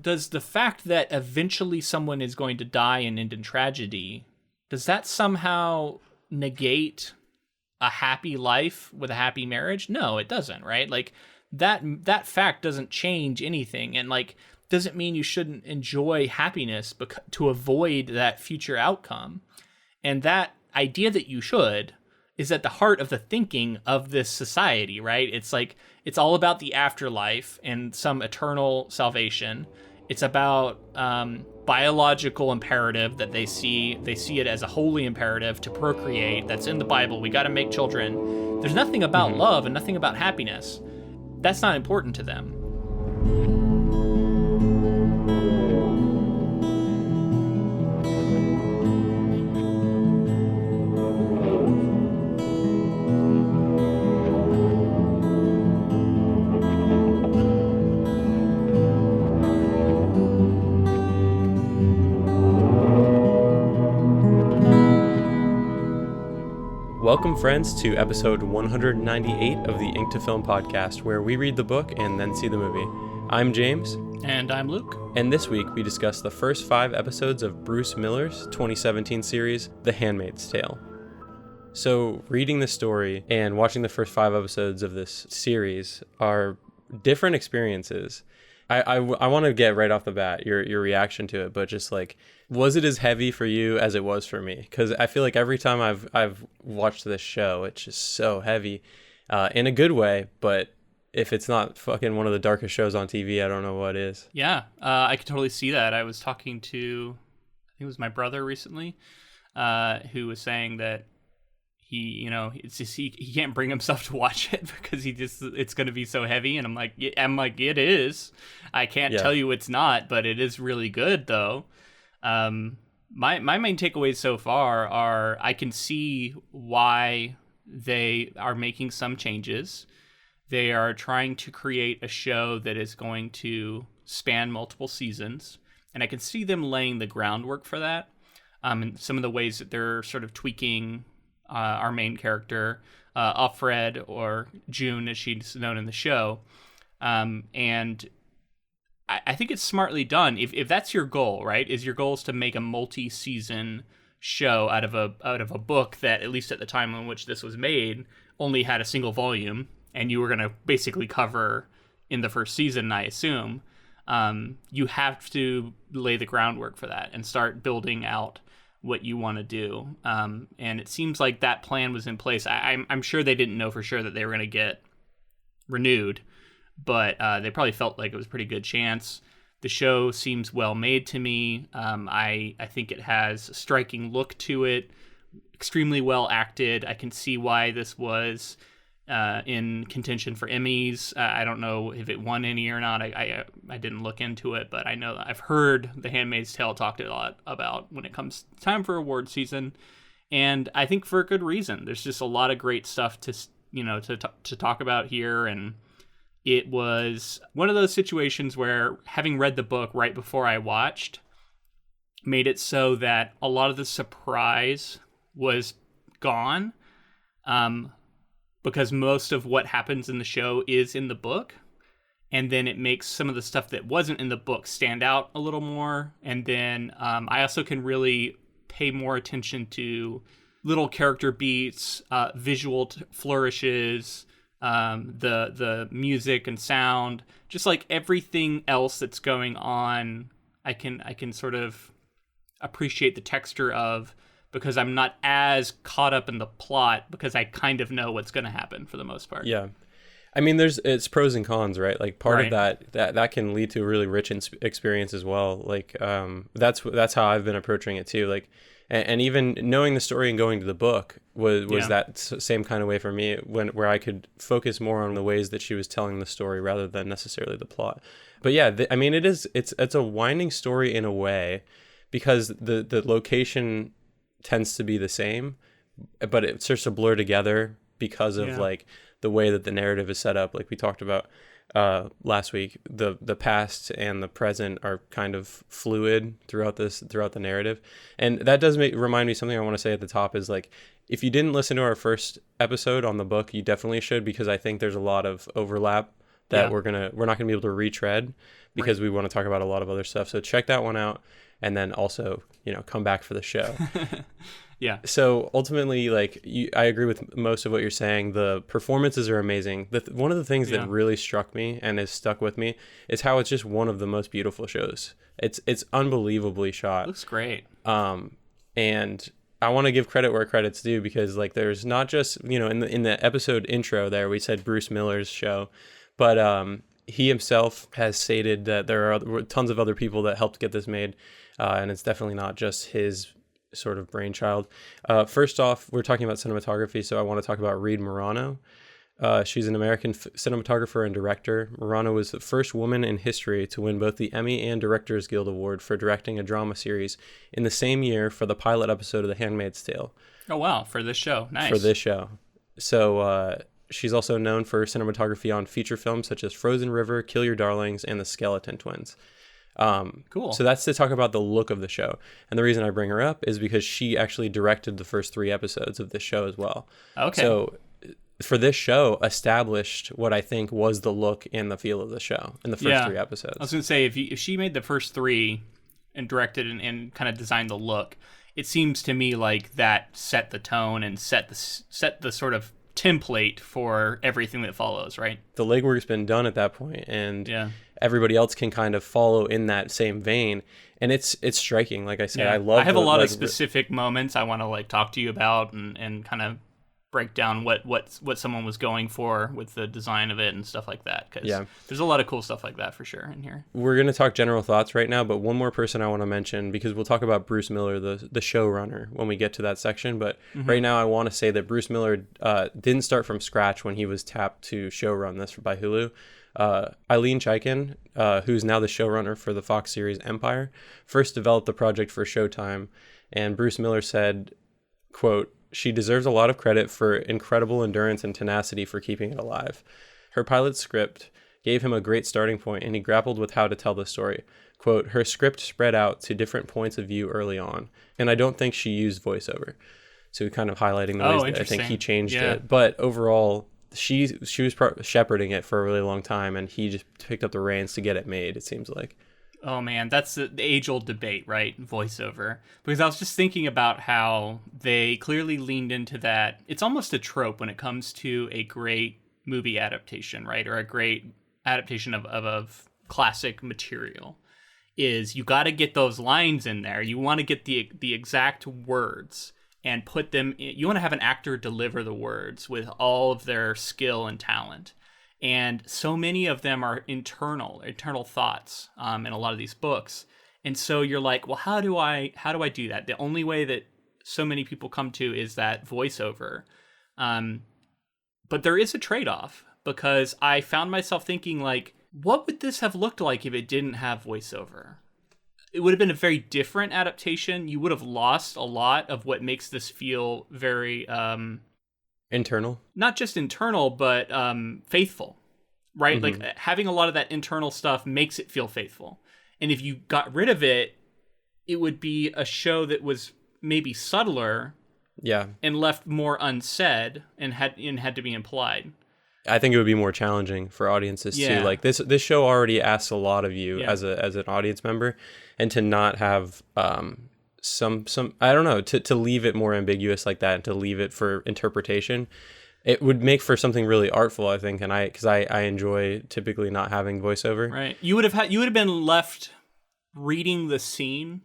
does the fact that eventually someone is going to die and end in tragedy, does that somehow negate a happy life with a happy marriage? No, it doesn't, right? Like that fact doesn't change anything, and like doesn't mean you shouldn't enjoy happiness to avoid that future outcome. And that idea that you should is at the heart of the thinking of this society, right? It's like, it's all about the afterlife and some eternal salvation. It's about biological imperative that they see it as a holy imperative to procreate. That's in the Bible. We got to make children. There's nothing about love and nothing about happiness. That's not important to them. Welcome, friends, to episode 198 of the Ink to Film podcast, where we read the book and then see the movie. I'm James. And I'm Luke. And this week we discuss the first 5 episodes of Bruce Miller's 2017 series, The Handmaid's Tale. So, reading the story and watching the first 5 episodes of this series are different experiences. I want to get right off the bat your reaction to it, but just like, was it as heavy for you as it was for me? Because I feel like every time I've watched this show, it's just so heavy, in a good way. But if it's not fucking one of the darkest shows on TV, I don't know what is. Yeah, I could totally see that. I was talking to, I think it was my brother recently, who was saying that it's just he can't bring himself to watch it because it's going to be so heavy. And I'm like, it is. I can't tell you it's not, but it is really good though. My main takeaways so far are I can see why they are making some changes. They are trying to create a show that is going to span multiple seasons, and I can see them laying the groundwork for that. And some of the ways that they're sort of tweaking our main character, Offred, or June as she's known in the show. And I think it's smartly done. If that's your goal, right? Is your goal is to make a multi-season show out of a book that, at least at the time in which this was made, only had a single volume, and you were going to basically cover in the first season, I assume. You have to lay the groundwork for that and start building out what you want to do. And it seems like that plan was in place. I'm sure they didn't know for sure that they were going to get renewed, but they probably felt like it was a pretty good chance. The show seems well made to me. I think it has a striking look to it, extremely well acted. I can see why this was in contention for Emmys. I don't know if it won any or not. I didn't look into it, but I know I've heard The Handmaid's Tale talked a lot about when it comes time for award season, and I think for a good reason. There's just a lot of great stuff to talk about here, and it was one of those situations where, having read the book right before I watched, made it so that a lot of the surprise was gone. Because most of what happens in the show is in the book, and then it makes some of the stuff that wasn't in the book stand out a little more. And then I also can really pay more attention to little character beats, visual flourishes, the music and sound, just like everything else that's going on. I can sort of appreciate the texture of, because I'm not as caught up in the plot, because I kind of know what's going to happen for the most part. Yeah. I mean, it's pros and cons, right? Like part of that can lead to a really rich experience as well. Like, that's how I've been approaching it too. Like, and even knowing the story and going to the book was that same kind of way for me, where I could focus more on the ways that she was telling the story rather than necessarily the plot. But yeah, I mean, it's a winding story in a way, because the location tends to be the same, but it starts to blur together because of like the way that the narrative is set up. Like we talked about last week, the past and the present are kind of fluid throughout the narrative. And that does remind me, something I want to say at the top is, like, if you didn't listen to our first episode on the book, you definitely should, because I think there's a lot of overlap that we're not gonna be able to retread because we want to talk about a lot of other stuff. So check that one out, and then also come back for the show. Yeah. So ultimately, like I agree with most of what you're saying. The performances are amazing. One of the things that really struck me and has stuck with me is how it's just one of the most beautiful shows. It's unbelievably shot. Looks great. And I want to give credit where credit's due, because like there's not just in the episode intro there we said Bruce Miller's show, but he himself has stated that there are tons of other people that helped get this made, and it's definitely not just his sort of brainchild. First off, we're talking about cinematography, so I want to talk about Reed Morano. She's an American cinematographer and director. Morano was the first woman in history to win both the Emmy and Directors Guild Award for directing a drama series in the same year for the pilot episode of The Handmaid's Tale. Oh, wow. For this show. Nice. For this show. So she's also known for cinematography on feature films such as Frozen River, Kill Your Darlings, and The Skeleton Twins. Cool. So that's to talk about the look of the show. And the reason I bring her up is because she actually directed the first 3 episodes of this show as well. Okay. So for this show, established what I think was the look and the feel of the show in the first 3 episodes. I was going to say, if she made the first 3 and directed and kind of designed the look, it seems to me like that set the tone and set the sort of template for everything that follows, right? The legwork's been done at that point, and everybody else can kind of follow in that same vein. And it's striking. Like I said, I have a lot of specific moments I want to like talk to you about and kind of break down what someone was going for with the design of it and stuff like that, because there's a lot of cool stuff like that for sure in here. We're going to talk general thoughts right now, but one more person I want to mention, because we'll talk about Bruce Miller, the showrunner, when we get to that section. But right now I want to say that Bruce Miller didn't start from scratch when he was tapped to showrun this by Hulu. Eileen Chaikin, who's now the showrunner for the Fox series Empire, first developed the project for Showtime, and Bruce Miller said, quote, "She deserves a lot of credit for incredible endurance and tenacity for keeping it alive. Her pilot script gave him a great starting point, and he grappled with how to tell the story. Quote, her script spread out to different points of view early on, and I don't think she used voiceover." So kind of highlighting the ways that I think he changed it. But overall, she was shepherding it for a really long time, and he just picked up the reins to get it made, it seems like. Oh man, that's the age-old debate, right? Voiceover. Because I was just thinking about how they clearly leaned into that. It's almost a trope when it comes to a great movie adaptation, right? Or a great adaptation of classic material. Is you got to get those lines in there. You want to get the exact words and put them in. You want to have an actor deliver the words with all of their skill and talent. And so many of them are internal thoughts in a lot of these books. And so you're like, well, how do I do that? The only way that so many people come to is that voiceover. But there is a trade-off, because I found myself thinking, like, what would this have looked like if it didn't have voiceover? It would have been a very different adaptation. You would have lost a lot of what makes this feel very... internal? Not just internal, but faithful, right? Like having a lot of that internal stuff makes it feel faithful. And if you got rid of it, it would be a show that was maybe subtler, and left more unsaid and had to be implied. I think it would be more challenging for audiences too. Like this show already asks a lot of you as an audience member, and to not have some I don't know, to leave it more ambiguous like that and to leave it for interpretation, it would make for something really artful, I think. And because I enjoy typically not having voiceover. Right. You would have been left reading the scene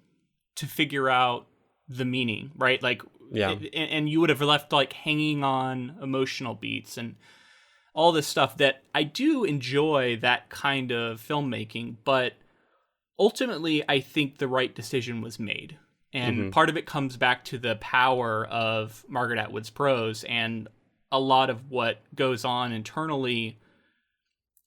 to figure out the meaning, right? Like, and you would have left like hanging on emotional beats and all this stuff. That I do enjoy that kind of filmmaking, but ultimately I think the right decision was made. And part of it comes back to the power of Margaret Atwood's prose, and a lot of what goes on internally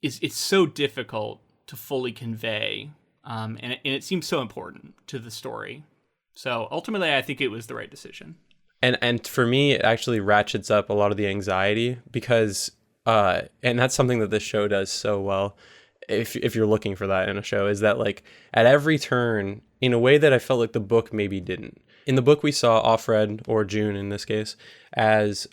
it's so difficult to fully convey, and it seems so important to the story. So ultimately, I think it was the right decision. And for me, it actually ratchets up a lot of the anxiety, because and that's something that this show does so well. if you're looking for that in a show, is that like at every turn, in a way that I felt like the book maybe didn't. In the book, we saw Offred, or June in this case, as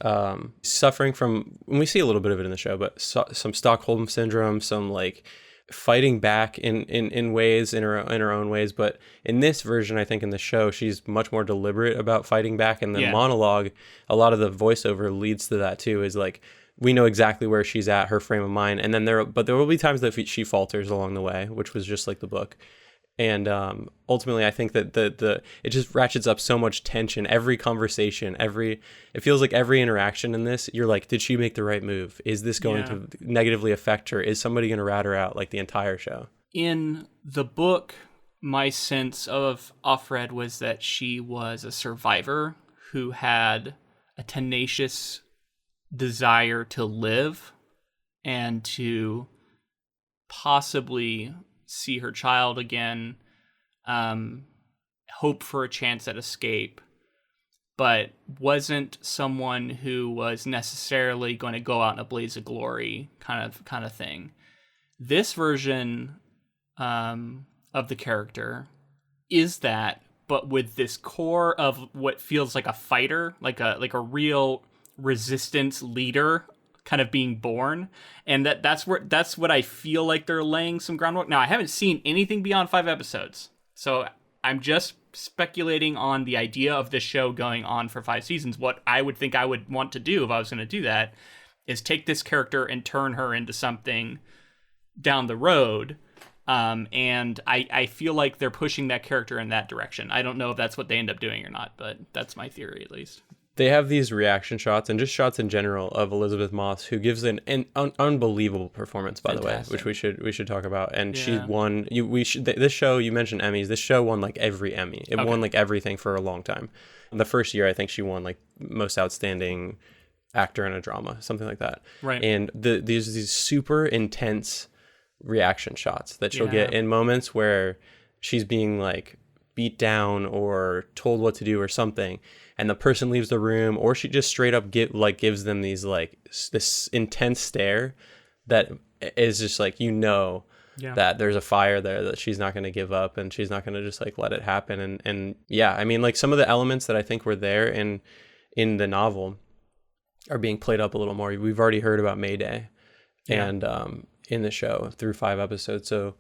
suffering from, and we see a little bit of it in the show, but some Stockholm syndrome, some like fighting back in ways, in her own ways. But in this version, I think in the show, she's much more deliberate about fighting back. And the monologue, a lot of the voiceover leads to that too, is like, we know exactly where she's at, her frame of mind. And then there will be times that she falters along the way, which was just like the book. And ultimately, I think that it just ratchets up so much tension. Every conversation, it feels like every interaction in this, you're like, did she make the right move? Is this going to negatively affect her? Is somebody going to rat her out, like the entire show? In the book, my sense of Offred was that she was a survivor who had a tenacious desire to live and to possibly see her child again, hope for a chance at escape, but wasn't someone who was necessarily going to go out in a blaze of glory kind of thing. This version of the character is that, but with this core of what feels like a fighter, like a real resistance leader kind of being born, and that's what I feel like they're laying some groundwork. Now, I haven't seen anything beyond 5 episodes, so I'm just speculating on the idea of this show going on for 5 seasons. What I would think I would want to do if I was going to do that is take this character and turn her into something down the road, and I feel like they're pushing that character in that direction. I don't know if that's what they end up doing or not, but that's my theory at least. They have these reaction shots and just shots in general of Elizabeth Moss, who gives an unbelievable performance, by Fantastic. the way, which we should talk about. And she won. This show, you mentioned Emmys. This show won like every Emmy. It won like everything for a long time. The first year, I think she won like most outstanding actor in a drama, something like that. Right. And these super intense reaction shots that she'll get in moments where she's being like beat down or told what to do or something, and the person leaves the room, or she just straight up gives them these like this intense stare that is just like, that there's a fire there, that she's not going to give up and she's not going to just like let it happen. And yeah, I mean, like some of the elements that I think were there in the novel are being played up a little more. We've already heard about Mayday and in the show through 5 episodes. So,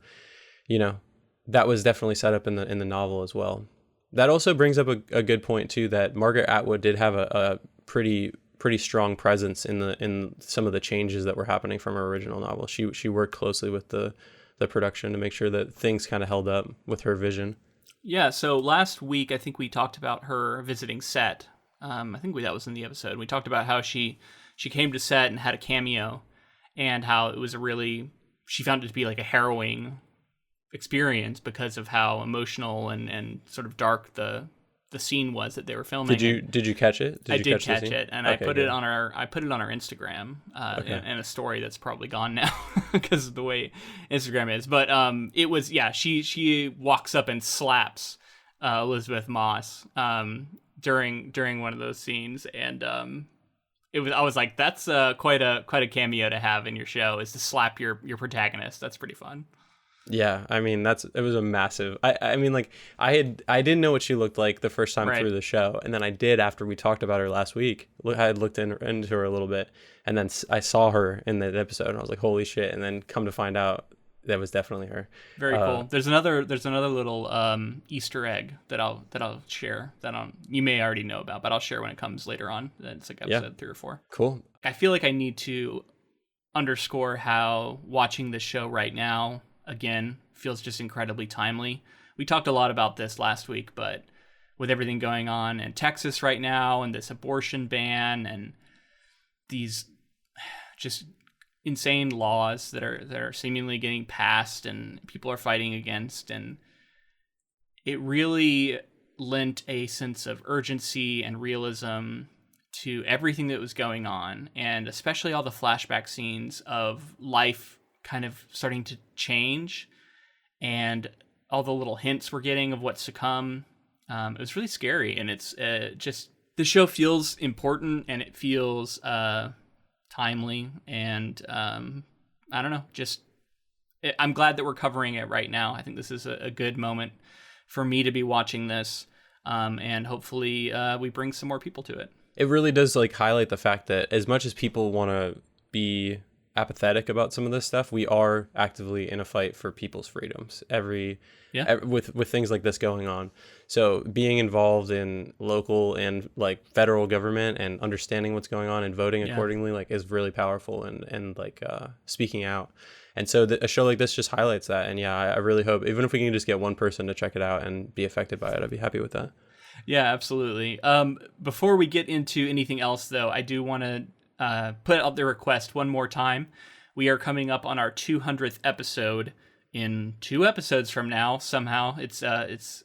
that was definitely set up in the novel as well. That also brings up a good point too, that Margaret Atwood did have a pretty strong presence in some of the changes that were happening from her original novel. She worked closely with the production to make sure that things kind of held up with her vision. Yeah. So last week, I think we talked about her visiting set. I think that was in the episode. We talked about how she came to set and had a cameo, and how it was she found it to be like a harrowing experience because of how emotional and sort of dark the scene was that they were filming. Did you catch it? I did catch it, and okay, I put it on our Instagram in a story that's probably gone now because of the way Instagram is. But it was she walks up and slaps Elizabeth Moss during one of those scenes, and I was like, that's quite a cameo to have in your show, is to slap your protagonist. That's pretty fun. Yeah, I mean, it was a massive. I mean, like I didn't know what she looked like the first time through the show, and then I did after we talked about her last week. I had looked into her a little bit, and then I saw her in the episode, and I was like, holy shit! And then come to find out, that was definitely her. Very cool. There's another little Easter egg that I'll share that you may already know about, but I'll share when it comes later on. It's like episode 3 or 4. Cool. I feel like I need to underscore how watching this show right now, again, feels just incredibly timely. We talked a lot about this last week, but with everything going on in Texas right now, and this abortion ban, and these just insane laws that are seemingly getting passed and people are fighting against, and it really lent a sense of urgency and realism to everything that was going on, and especially all the flashback scenes of life kind of starting to change, and all the little hints we're getting of what's to come. It was really scary, and it's just, the show feels important, and it feels timely, and I don't know, just I'm glad that we're covering it right now. I think this is a good moment for me to be watching this, and hopefully we bring some more people to it. It really does like highlight the fact that as much as people want to be apathetic about some of this stuff, we are actively in a fight for people's freedoms with things like this going on. So being involved in local and like federal government and understanding what's going on and voting accordingly like is really powerful and like speaking out. And so a show like this just highlights that. And yeah, I really hope, even if we can just get one person to check it out and be affected by it, I'd be happy with that. Yeah, absolutely. Before we get into anything else, though, I do want to put out the request one more time. We are coming up on our 200th episode in 2 episodes from now. Somehow it's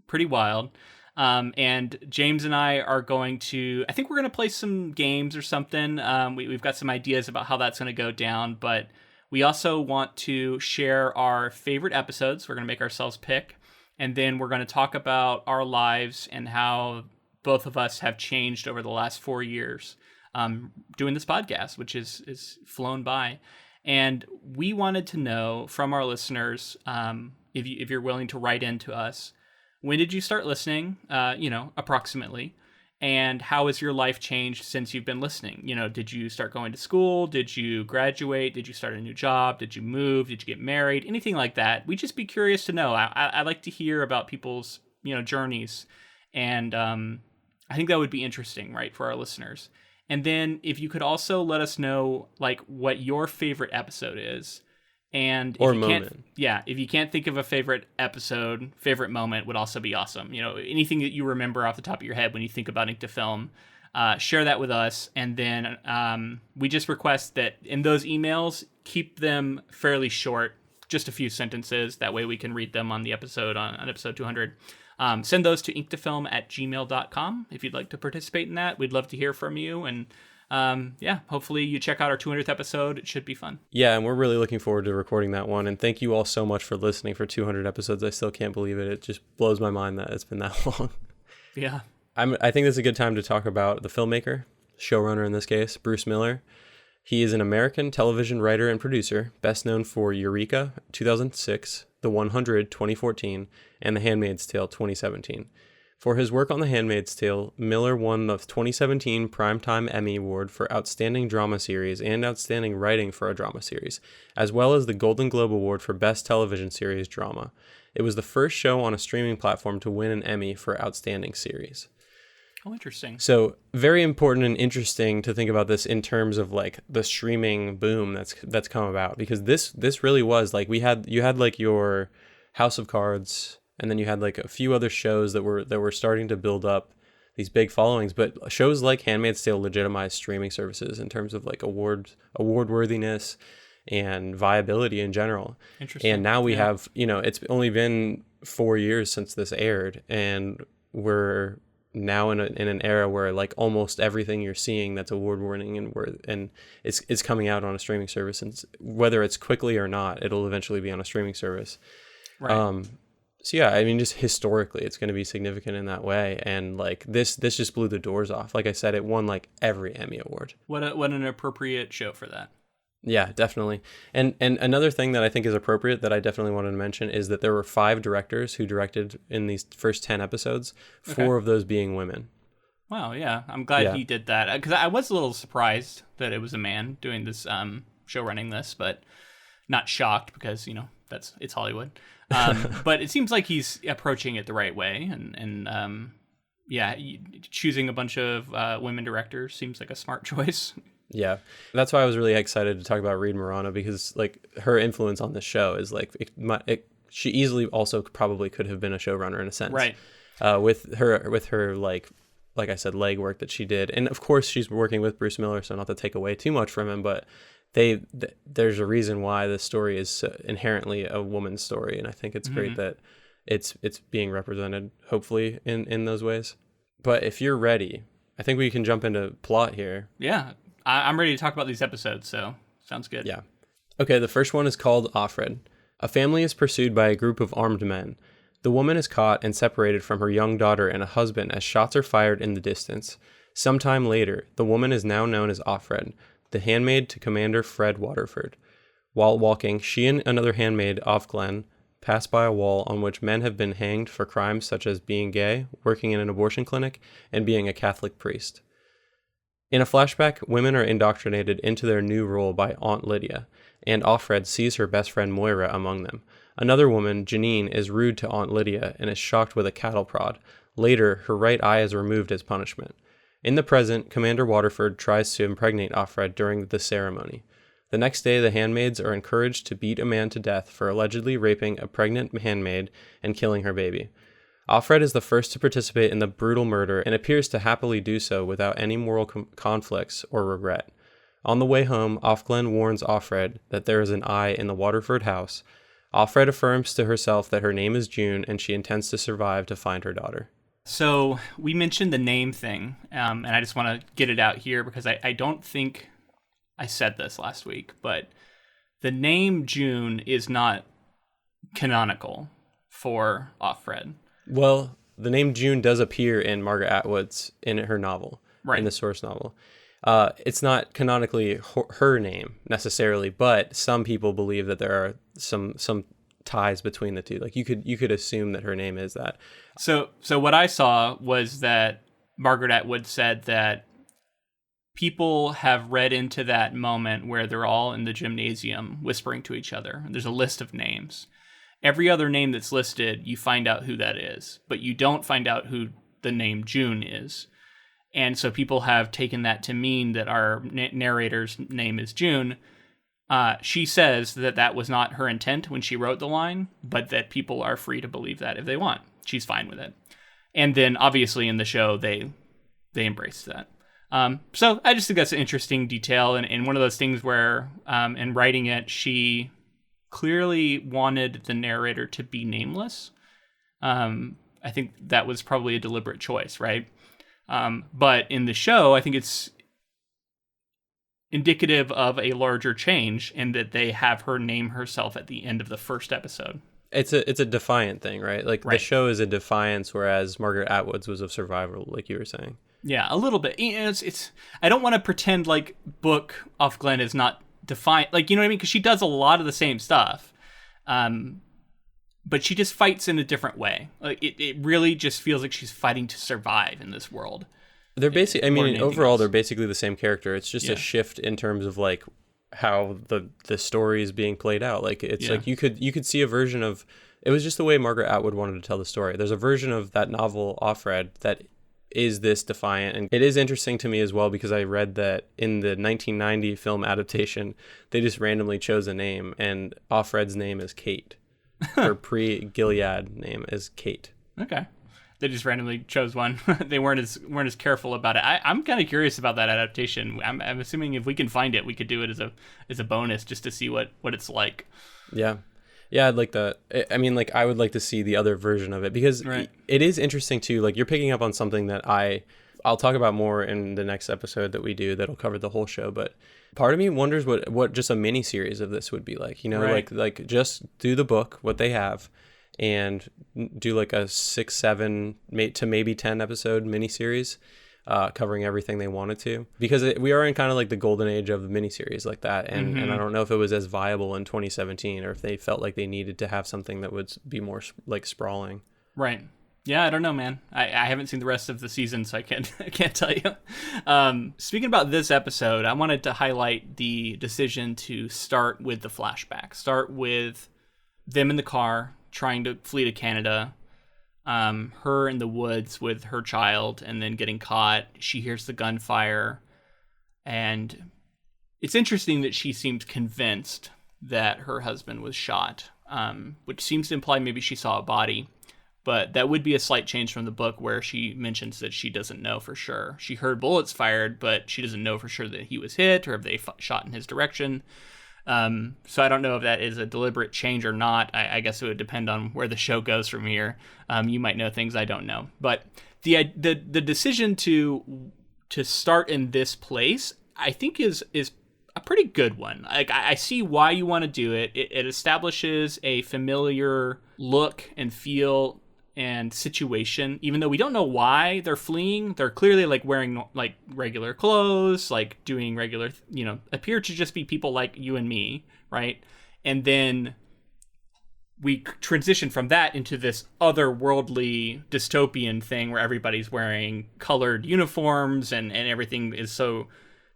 pretty wild. And James and I are going to, I think we're going to play some games or something. We've got some ideas about how that's going to go down, but we also want to share our favorite episodes. We're going to make ourselves pick, and then we're going to talk about our lives and how both of us have changed over the last 4 years. Doing this podcast, which is flown by. And we wanted to know from our listeners, if you're willing to write in to us, when did you start listening, approximately, and how has your life changed since you've been listening? Did you start going to school? Did you graduate? Did you start a new job? Did you move? Did you get married? Anything like that. We'd just be curious to know. I like to hear about people's, journeys. And I think that would be interesting, right, for our listeners. And then if you could also let us know like what your favorite episode is, and if you can't think of a favorite episode, favorite moment would also be awesome. Anything that you remember off the top of your head when you think about Ink to Film, share that with us. And then we just request that in those emails, keep them fairly short, just a few sentences. That way we can read them on the episode on episode 200. Send those to inktofilm@gmail.com if you'd like to participate in that. We'd love to hear from you. And hopefully you check out our 200th episode. It should be fun. Yeah, and we're really looking forward to recording that one. And thank you all so much for listening for 200 episodes. I still can't believe it. It just blows my mind that it's been that long. Yeah. I think this is a good time to talk about the filmmaker, showrunner in this case, Bruce Miller. He is an American television writer and producer, best known for Eureka, 2006, The 100, 2014, and The Handmaid's Tale, 2017. For his work on The Handmaid's Tale, Miller won the 2017 Primetime Emmy Award for Outstanding Drama Series and Outstanding Writing for a Drama Series, as well as the Golden Globe Award for Best Television Series Drama. It was the first show on a streaming platform to win an Emmy for Outstanding Series. Oh, interesting. So very important and interesting to think about this in terms of like the streaming boom that's come about, because this really was like you had like your House of Cards, and then you had like a few other shows that were starting to build up these big followings, but shows like Handmaid's Tale legitimized streaming services in terms of like award worthiness and viability in general. Interesting. And now we have, it's only been 4 years since this aired, and we're now in an era where like almost everything you're seeing that's award winning and it's coming out on a streaming service, and whether it's quickly or not, it'll eventually be on a streaming service. Right. So yeah, I mean, just historically, it's going to be significant in that way, and like this just blew the doors off. Like I said, it won like every Emmy award. What an appropriate show for that. Yeah, definitely. And another thing that I think is appropriate that I definitely wanted to mention is that there were 5 directors who directed in these first 10 episodes, 4 of those being women. Wow, yeah. I'm glad he did that, because I was a little surprised that it was a man doing this, show running this, but not shocked because, it's Hollywood. But it seems like he's approaching it the right way, and choosing a bunch of women directors seems like a smart choice. Yeah, that's why I was really excited to talk about Reed Morano, because like her influence on this show is like she easily also probably could have been a showrunner in a sense, right? With her like I said, legwork that she did, and of course she's working with Bruce Miller, so not to take away too much from him, but there's a reason why this story is inherently a woman's story, and I think it's great that it's being represented, hopefully in those ways. But if you're ready, I think we can jump into plot here. Yeah. I'm ready to talk about these episodes, so sounds good. Yeah. Okay, the first one is called Offred. A family is pursued by a group of armed men. The woman is caught and separated from her young daughter and a husband as shots are fired in the distance. Sometime later, the woman is now known as Offred, the handmaid to Commander Fred Waterford. While walking, she and another handmaid, Ofglen, pass by a wall on which men have been hanged for crimes such as being gay, working in an abortion clinic, and being a Catholic priest. In a flashback, women are indoctrinated into their new role by Aunt Lydia, and Offred sees her best friend Moira among them. Another woman, Janine, is rude to Aunt Lydia and is shocked with a cattle prod. Later, her right eye is removed as punishment. In the present, Commander Waterford tries to impregnate Offred during the ceremony. The next day, the handmaids are encouraged to beat a man to death for allegedly raping a pregnant handmaid and killing her baby. Offred is the first to participate in the brutal murder and appears to happily do so without any moral conflicts or regret. On the way home, Ofglen warns Offred that there is an eye in the Waterford house. Offred affirms to herself that her name is June and she intends to survive to find her daughter. So we mentioned the name thing, and I just want to get it out here because I don't think I said this last week, but the name June is not canonical for Offred. Well, the name June does appear in Margaret Atwood's, in her novel, right, in the source novel. It's not canonically her name necessarily, but some people believe that there are some ties between the two. Like you could assume that her name is that. So what I saw was that Margaret Atwood said that people have read into that moment where they're all in the gymnasium whispering to each other. There's a list of names. Every other name that's listed, you find out who that is, but you don't find out who the name June is. And so people have taken that to mean that our narrator's name is June. She says that that was not her intent when she wrote the line, but that people are free to believe that if they want. She's fine with it. And then obviously in the show, they embraced that. So I just think that's an interesting detail. And one of those things where in writing it, she clearly wanted the narrator to be nameless. I think that was probably a deliberate choice, right? But in the show, I think it's indicative of a larger change in that they have her name herself at the end of the first episode. It's a defiant thing, right? Like right. The show is a defiance, whereas Margaret Atwood's was of survival, like you were saying. Yeah, a little bit. It's I don't want to pretend like book Ofglen is not defiant, like, you know what I mean? Because she does a lot of the same stuff, but she just fights in a different way. Like it really just feels like she's fighting to survive in this world. They're basically, I mean, overall, they're basically the same character. It's just a shift in terms of like how the story is being played out. Like it's like you could see a version of, it was just the way Margaret Atwood wanted to tell the story. There's a version of that novel Offred that is this defiant, and it is interesting to me as well because I read that in the 1990 film adaptation they just randomly chose a name, and Offred's name is Kate. Her pre-Gilead name is Kate. Okay. They just randomly chose one. They weren't as careful about it. I'm kind of curious about that adaptation. I'm assuming if we can find it, we could do it as a bonus just to see what it's like. Yeah, I'd like that. I mean, like I would like to see the other version of it because it is interesting too. Like you're picking up on something that I'll talk about more in the next episode that we do that'll cover the whole show. But part of me wonders what just a mini series of this would be like. You know, like just do the book, what they have, and do like a 6, 7 to maybe 10 episode miniseries covering everything they wanted to, because we are in kind of like the golden age of the miniseries like that, and I don't know if it was as viable in 2017 or if they felt like they needed to have something that would be more like sprawling. Right. Yeah, I don't know, man. I haven't seen the rest of the season, so I can't tell you. Speaking about this episode, I wanted to highlight the decision to start with the flashback. Start with them in the car trying to flee to Canada, her in the woods with her child, and then getting caught. She hears the gunfire, and it's interesting that she seems convinced that her husband was shot, which seems to imply maybe she saw a body, but that would be a slight change from the book where she mentions that she doesn't know for sure. She heard bullets fired, but she doesn't know for sure that he was hit or if they shot in his direction. So I don't know if that is a deliberate change or not. I guess it would depend on where the show goes from here. You might know things I don't know, but the decision to start in this place, I think is a pretty good one. Like I see why you want to do it. It establishes a familiar look and feel and situation, even though we don't know why they're fleeing. They're clearly like wearing like regular clothes, like doing regular, appear to just be people like you and me, right? And then we transition from that into this otherworldly dystopian thing where everybody's wearing colored uniforms and everything is so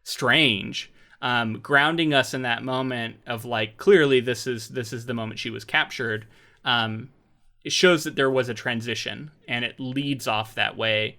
strange, grounding us in that moment of like, clearly this is the moment she was captured. It shows that there was a transition, and it leads off that way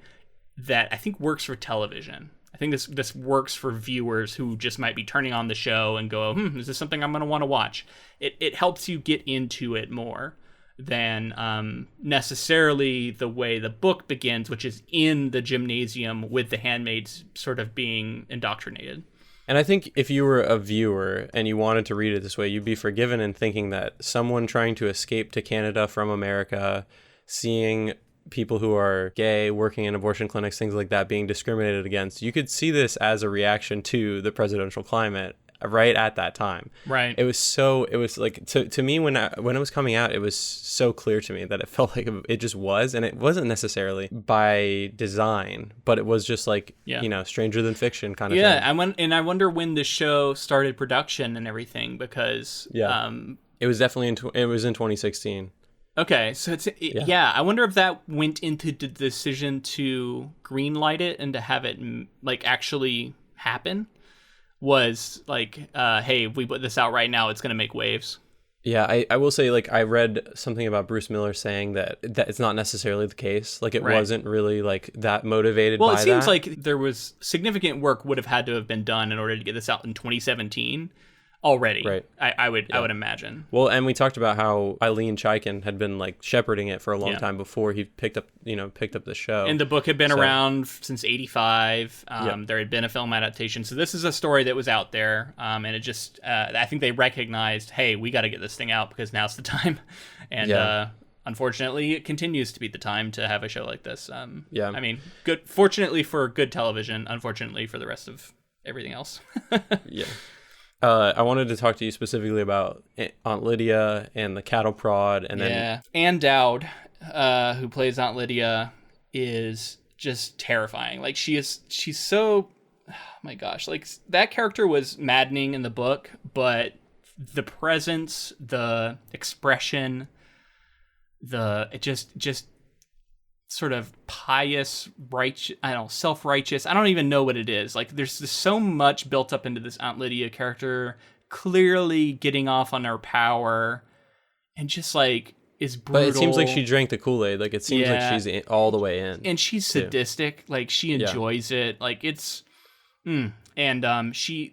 that I think works for television. I think this works for viewers who just might be turning on the show and go, is this something I'm going to want to watch? It helps you get into it more than necessarily the way the book begins, which is in the gymnasium with the handmaids sort of being indoctrinated. And I think if you were a viewer and you wanted to read it this way, you'd be forgiven in thinking that someone trying to escape to Canada from America, seeing people who are gay, working in abortion clinics, things like that, being discriminated against, you could see this as a reaction to the presidential climate right at that time. Right. It was like, to me, when it was coming out, it was so clear to me that it felt like it just was, and it wasn't necessarily by design, but it was just like, stranger than fiction kind of thing. Yeah, I wonder when the show started production and everything, because... it was definitely it was in 2016. Okay, so I wonder if that went into the decision to greenlight it and to have it like actually happen. Was like, hey, if we put this out right now, it's going to make waves. Yeah, I will say, like, I read something about Bruce Miller saying that it's not necessarily the case. Like, it wasn't really, like, that motivated by that. Well, it seems like there was significant work would have had to have been done in order to get this out in 2017 already. Right. I would imagine. Well, and we talked about how Eileen Chaikin had been, like, shepherding it for a long time before he picked up the show. And the book had been around since 85. There had been a film adaptation. So this is a story that was out there. And it just, I think they recognized, hey, we got to get this thing out because now's the time. And unfortunately, it continues to be the time to have a show like this. I mean, good. Fortunately for good television, unfortunately for the rest of everything else. Yeah. I wanted to talk to you specifically about Aunt Lydia and the cattle prod, and then Ann Dowd, who plays Aunt Lydia, is just terrifying. Like she's so, oh my gosh, like that character was maddening in the book, but the presence, the expression, it just sort of pious, righteous, self-righteous. I don't even know what it is. Like there's just so much built up into this Aunt Lydia character, clearly getting off on her power, and just like is brutal. But it seems like she drank the Kool-Aid. Like it seems like she's all the way in. And she's sadistic. Like she enjoys it. Like it's, and she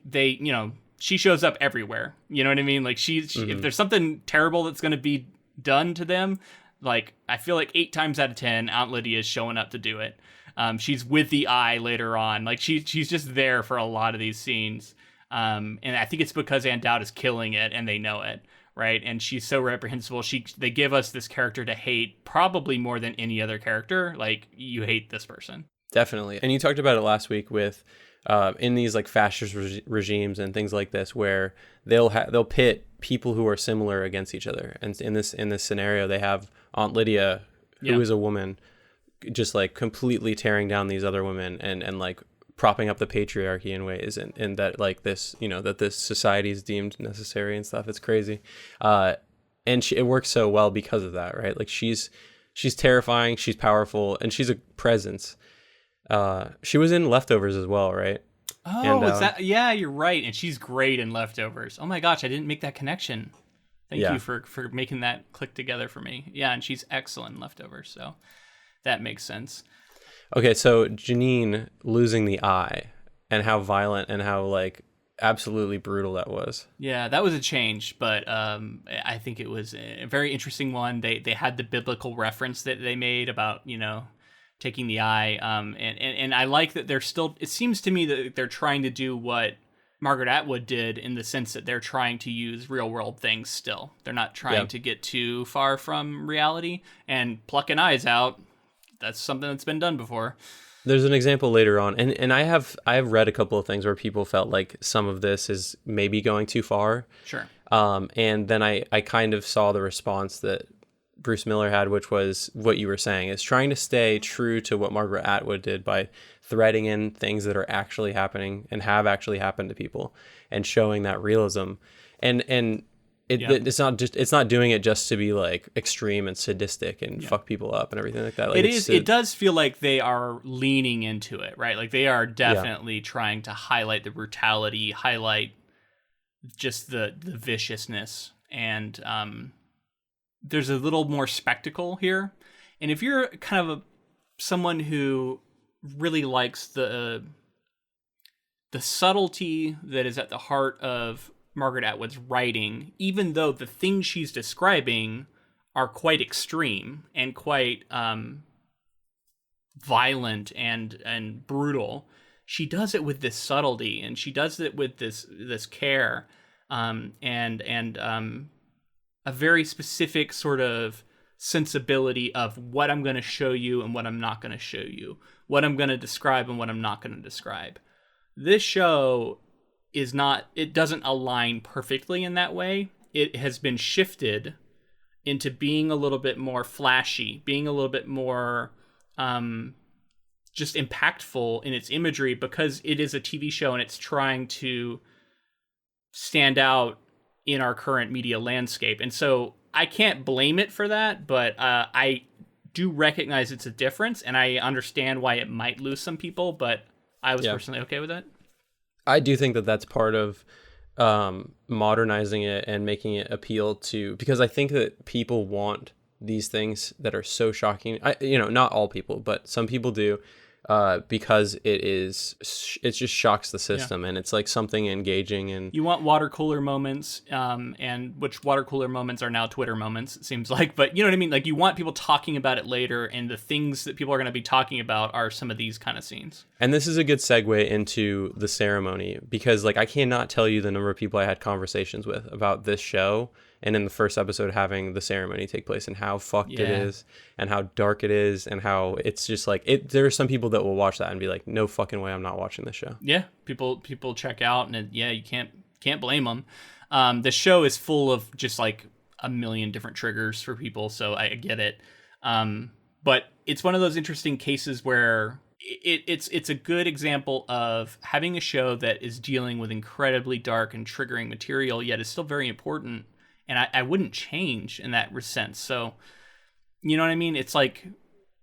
shows up everywhere. You know what I mean? Like she if there's something terrible that's going to be done to them, like, I feel like 8 times out of 10, Aunt Lydia is showing up to do it. She's with the eye later on. Like, she's just there for a lot of these scenes. And I think it's because Ann Dowd is killing it, and they know it, right? And she's so reprehensible. They give us this character to hate probably more than any other character. Like, you hate this person. Definitely. And you talked about it last week with... in these like fascist regimes and things like this, where they'll pit people who are similar against each other, and in this scenario, they have Aunt Lydia, who is a woman, just like completely tearing down these other women and like propping up the patriarchy in ways, and that like this that this society is deemed necessary and stuff. It's crazy, and it works so well because of that, right? Like she's terrifying, she's powerful, and she's a presence. She was in Leftovers as well, right? Oh, and, is that? Yeah, you're right. And she's great in Leftovers. Oh my gosh, I didn't make that connection. Thank you for making that click together for me. Yeah, and she's excellent in Leftovers, so that makes sense. Okay, so Janine losing the eye and how violent and how like absolutely brutal that was. Yeah, that was a change, but I think it was a very interesting one. They had the biblical reference that they made about taking the eye, and I like that they're still, it seems to me that they're trying to do what Margaret Atwood did, in the sense that they're trying to use real world things still. They're not trying to get too far from reality, and plucking eyes out, that's something that's been done before. There's an example later on, and I have read a couple of things where people felt like some of this is maybe going too far. Sure. And then I kind of saw the response that Bruce Miller had, which was what you were saying, is trying to stay true to what Margaret Atwood did by threading in things that are actually happening and have actually happened to people and showing that realism. And it's not doing it just to be like extreme and sadistic and fuck people up and everything like that. Like, it does feel like they are leaning into it, right? Like they are definitely trying to highlight the brutality, highlight just the viciousness, and there's a little more spectacle here. And if you're kind of someone who really likes the subtlety that is at the heart of Margaret Atwood's writing, even though the things she's describing are quite extreme and quite violent and brutal, she does it with this subtlety, and she does it with this care, and a very specific sort of sensibility of what I'm going to show you and what I'm not going to show you, what I'm going to describe and what I'm not going to describe. This show it doesn't align perfectly in that way. It has been shifted into being a little bit more flashy, being a little bit more just impactful in its imagery, because it is a TV show and it's trying to stand out in our current media landscape. And so I can't blame it for that, but I do recognize it's a difference, and I understand why it might lose some people, but I was personally okay with that. I do think that that's part of modernizing it and making it appeal to, because I think that people want these things that are so shocking. Not all people, but some people do, because it just shocks the system, and it's like something engaging. And you want water cooler moments, and which water cooler moments are now Twitter moments, it seems like. But you know what I mean? Like, you want people talking about it later, and the things that people are going to be talking about are some of these kind of scenes. And this is a good segue into the ceremony, because like I cannot tell you the number of people I had conversations with about this show, and in the first episode having the ceremony take place, and how fucked it is, and how dark it is, and how it's just like there are some people that will watch that and be like, no fucking way I'm not watching this show. Yeah, people check out, and you can't blame them. The show is full of just like a million different triggers for people, so I get it. But it's one of those interesting cases where it's a good example of having a show that is dealing with incredibly dark and triggering material, yet is still very important. And I wouldn't change in that sense. So, you know what I mean? It's like,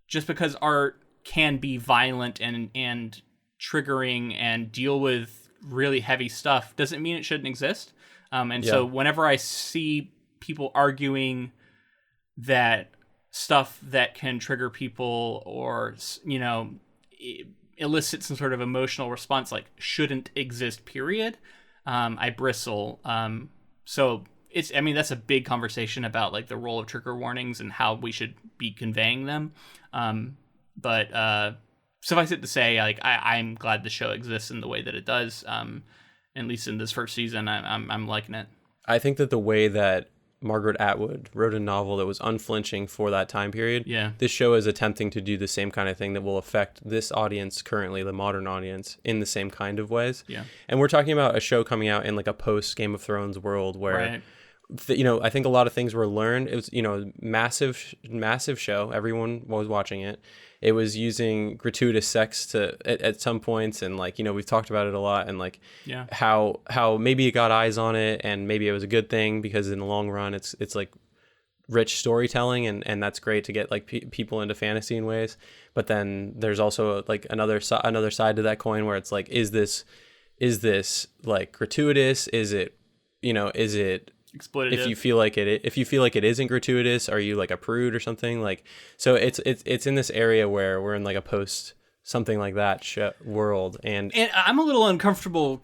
just because art can be violent and triggering and deal with really heavy stuff doesn't mean it shouldn't exist. So whenever I see people arguing that stuff that can trigger people or, elicit some sort of emotional response, like, shouldn't exist, period, I bristle. That's a big conversation about like the role of trigger warnings and how we should be conveying them. But suffice it to say, like, I'm glad the show exists in the way that it does. At least in this first season, I'm liking it. I think that the way that Margaret Atwood wrote a novel that was unflinching for that time period, this show is attempting to do the same kind of thing that will affect this audience currently, the modern audience, in the same kind of ways. And we're talking about a show coming out in like a post Game of Thrones world where I think a lot of things were learned. It was, massive show. Everyone was watching it. It was using gratuitous sex at some points, and like, we've talked about it a lot, and like how maybe it got eyes on it, and maybe it was a good thing, because in the long run it's like rich storytelling, and that's great to get like people into fantasy in ways. But then there's also like another side to that coin, where it's like, is this like gratuitous? Is it exploitative? If you feel like it isn't gratuitous, are you like a prude or something? Like, so it's in this area where we're in like a post something like that world, and I'm a little uncomfortable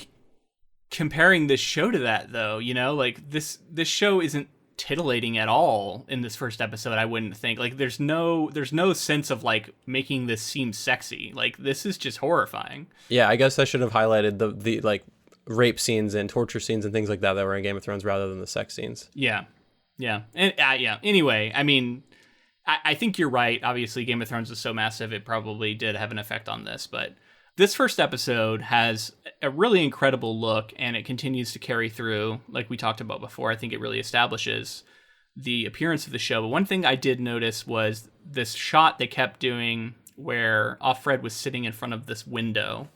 comparing this show to that, though. Like this show isn't titillating at all in this first episode. I wouldn't think. Like, there's no sense of like making this seem sexy. Like, this is just horrifying. Yeah, I guess I should have highlighted the like rape scenes and torture scenes and things like that were in Game of Thrones rather than the sex scenes. Anyway, I mean, I think you're right. Obviously, Game of Thrones is so massive, it probably did have an effect on this. But this first episode has a really incredible look, and it continues to carry through, like we talked about before. I think it really establishes the appearance of the show. But one thing I did notice was this shot they kept doing where Offred was sitting in front of this window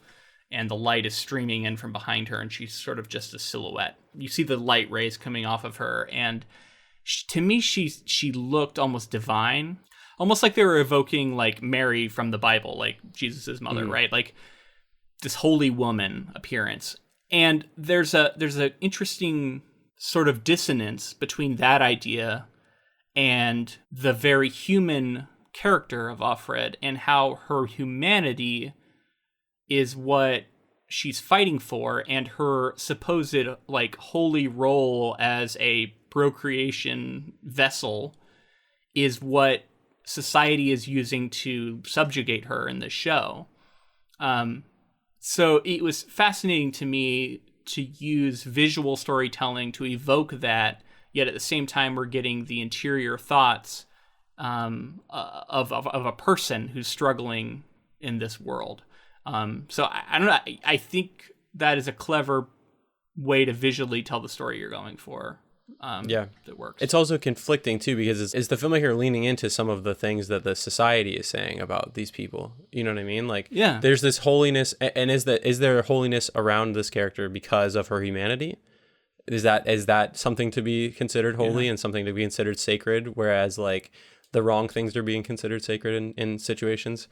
and the light is streaming in from behind her and she's sort of just a silhouette. You see the light rays coming off of her, and to me she looked almost divine, almost like they were evoking like Mary from the Bible, like Jesus's mother, right? Like this holy woman appearance. And there's a interesting sort of dissonance between that idea and the very human character of Offred, and how her humanity is what she's fighting for, and her supposed like holy role as a procreation vessel is what society is using to subjugate her in the show. So it was fascinating to me to use visual storytelling to evoke that, yet at the same time we're getting the interior thoughts of a person who's struggling in this world. So I don't know. I think that is a clever way to visually tell the story you're going for. That works. It's also conflicting too, because is the filmmaker leaning into some of the things that the society is saying about these people? You know what I mean? Like, there's this holiness, and is there holiness around this character because of her humanity? Is that something to be considered holy and something to be considered sacred? Whereas like the wrong things are being considered sacred in situations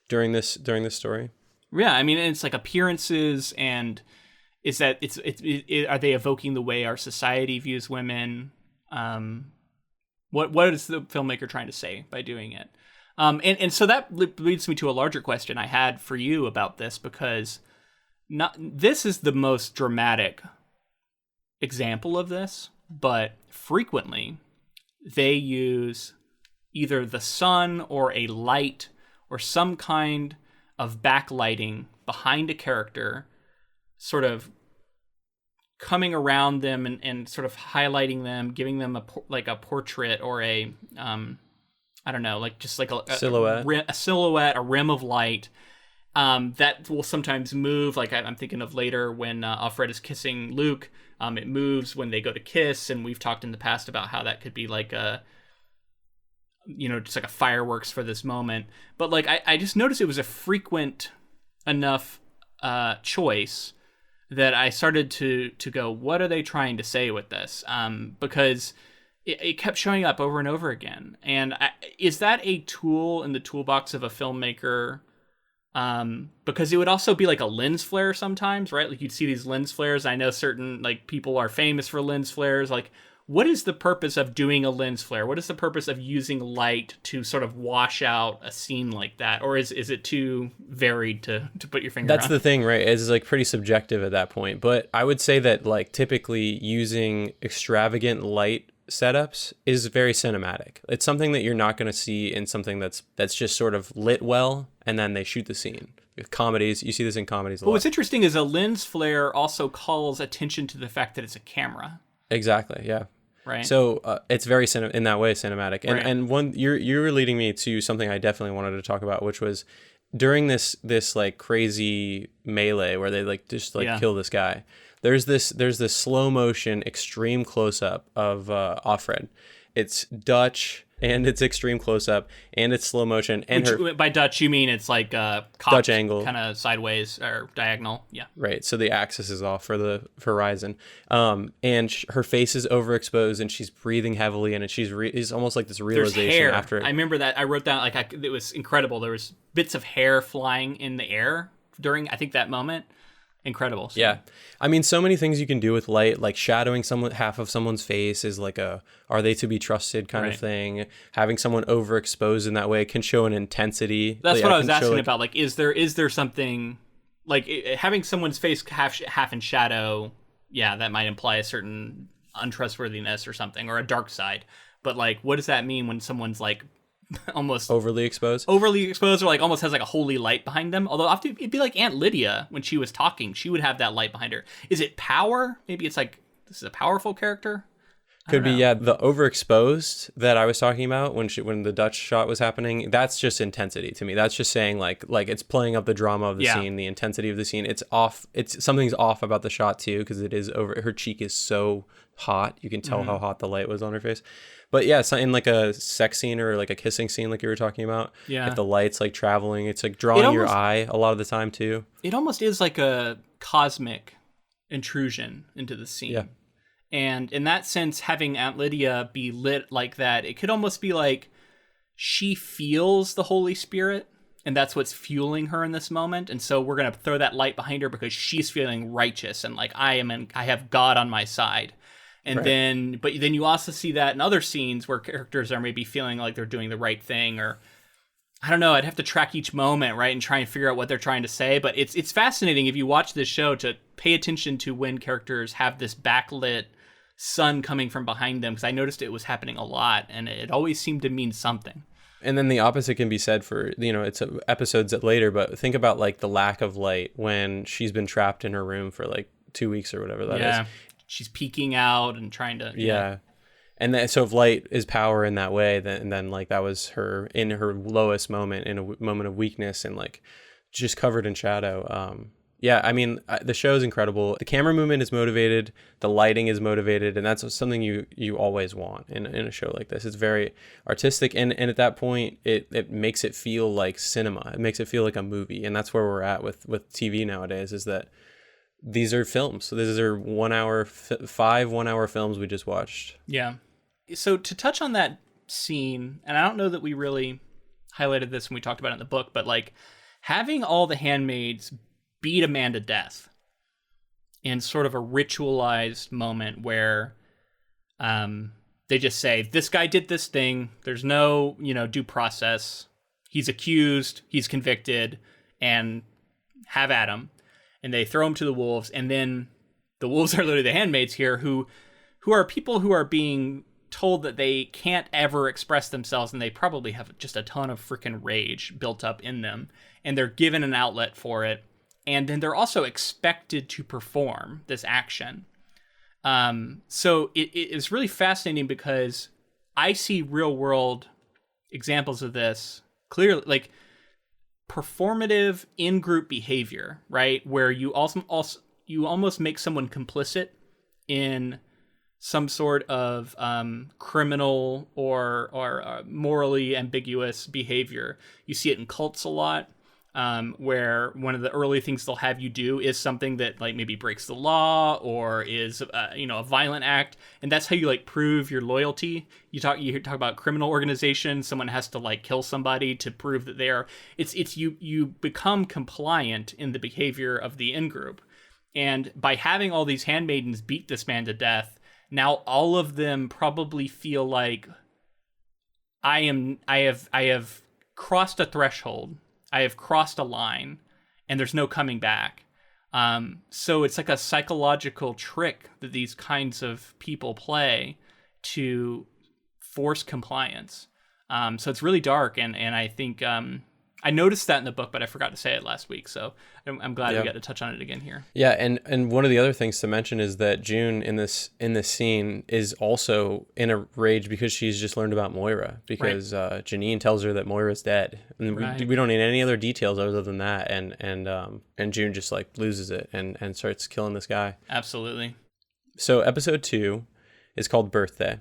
during this story. Yeah, I mean, it's like appearances, and is that are they evoking the way our society views women? What is the filmmaker trying to say by doing it? And so that leads me to a larger question I had for you about this, because this is the most dramatic example of this, but frequently they use either the sun or a light or some kind of backlighting behind a character, sort of coming around them and sort of highlighting them, giving them a portrait or a I don't know, like just like a silhouette, a rim of light that will sometimes move. Like I'm thinking of later when Offred is kissing Luke, it moves when they go to kiss, and we've talked in the past about how that could be like a, just like a fireworks for this moment. But like I just noticed it was a frequent enough choice that I started to go, what are they trying to say with this? Because it kept showing up over and over again. And is that a tool in the toolbox of a filmmaker? Because it would also be like a lens flare sometimes, right? Like you'd see these lens flares. I know certain like people are famous for lens flares. Like, what is the purpose of doing a lens flare? What is the purpose of using light to sort of wash out a scene like that? Or is it too varied to put your finger on? That's the thing, right? It's like pretty subjective at that point. But I would say that like typically using extravagant light setups is very cinematic. It's something that you're not going to see in something that's just sort of lit well, and then they shoot the scene. With comedies, you see this in comedies a lot. What's interesting is a lens flare also calls attention to the fact that it's a camera. Exactly, yeah. Right. So it's very in that way cinematic. And right. And one you were leading me to something I definitely wanted to talk about, which was during this like crazy melee where they like just like kill this guy. There's this slow motion extreme close up of Offred. It's Dutch and it's extreme close up and it's slow motion. And by Dutch you mean it's like Dutch angle, kind of sideways or diagonal. Yeah. Right. So the axis is off for the horizon. And her face is overexposed and she's breathing heavily, and it's almost like this realization. There's hair. After. I remember that. I wrote down it was incredible. There was bits of hair flying in the air during I think that moment. Incredible. So. Yeah. I mean, so many things you can do with light, like shadowing half of someone's face is like are they to be trusted kind of thing. Having someone overexposed in that way can show an intensity. That's what I was asking about. Like, is there something like having someone's face half in shadow? Yeah, that might imply a certain untrustworthiness or something, or a dark side. But like, what does that mean when someone's like almost overly exposed, or like almost has like a holy light behind them? Although often it'd be like Aunt Lydia when she was talking, she would have that light behind her. Is it power? Maybe it's like this is a powerful character. Could be, yeah. The overexposed that I was talking about when the Dutch shot was happening, that's just intensity to me. That's just saying like it's playing up the drama of the scene, the intensity of the scene. It's off. Something's off about the shot too, because it is over. Her cheek is so hot, you can tell how hot the light was on her face. But yeah, so in like a sex scene or like a kissing scene, like you were talking about, Yeah. if the light's like traveling, it's like drawing your eye a lot of the time too. It almost is like a cosmic intrusion into the scene. Yeah. And in that sense, having Aunt Lydia be lit like that, it could almost be like she feels the Holy Spirit, and that's what's fueling her in this moment. And so we're going to throw that light behind her because she's feeling righteous and like I have God on my side. And right. But then you also see that in other scenes where characters are maybe feeling like they're doing the right thing, or I don't know, I'd have to track each moment, right, and try and figure out what they're trying to say. But it's fascinating if you watch this show to pay attention to when characters have this backlit sun coming from behind them, because I noticed it was happening a lot, and it always seemed to mean something. And then the opposite can be said for, it's episodes later, but think about like the lack of light when she's been trapped in her room for like 2 weeks or whatever that is. She's peeking out and trying to... Yeah. And then, so if light is power in that way, then like that was her in her lowest moment, in a moment of weakness and like just covered in shadow. Yeah, I mean, the show is incredible. The camera movement is motivated. The lighting is motivated. And that's something you always want in a show like this. It's very artistic. And at that point, it makes it feel like cinema. It makes it feel like a movie. And that's where we're at with TV nowadays, is that these are films. So these are 1 hour, 5 1 hour films we just watched. Yeah. So to touch on that scene, and I don't know that we really highlighted this when we talked about it in the book, but like having all the handmaids beat a man to death in sort of a ritualized moment where they just say, this guy did this thing. There's no, due process. He's accused, he's convicted, and have at him. And they throw him to the wolves. And then the wolves are literally the handmaids here who are people who are being told that they can't ever express themselves, and they probably have just a ton of freaking rage built up in them. And they're given an outlet for it. And then they're also expected to perform this action. So it is really fascinating because I see real world examples of this clearly, like performative in-group behavior, right? Where you you almost make someone complicit in some sort of criminal or morally ambiguous behavior. You see it in cults a lot. Where one of the early things they'll have you do is something that like maybe breaks the law or is a violent act, and that's how you like prove your loyalty. You talk about criminal organizations. Someone has to like kill somebody to prove that they are. It's you become compliant in the behavior of the in-group, and by having all these handmaidens beat this man to death, now all of them probably feel like I have crossed a threshold. I have crossed a line, and there's no coming back. So it's like a psychological trick that these kinds of people play to force compliance. So it's really dark, and I think I noticed that in the book, but I forgot to say it last week. So I'm glad we got to touch on it again here. Yeah, and one of the other things to mention is that June in this scene is also in a rage because she's just learned about Moira, because Janine tells her that Moira's dead, and we don't need any other details other than that. And June just like loses it and starts killing this guy. Absolutely. So episode 2 is called Birthday.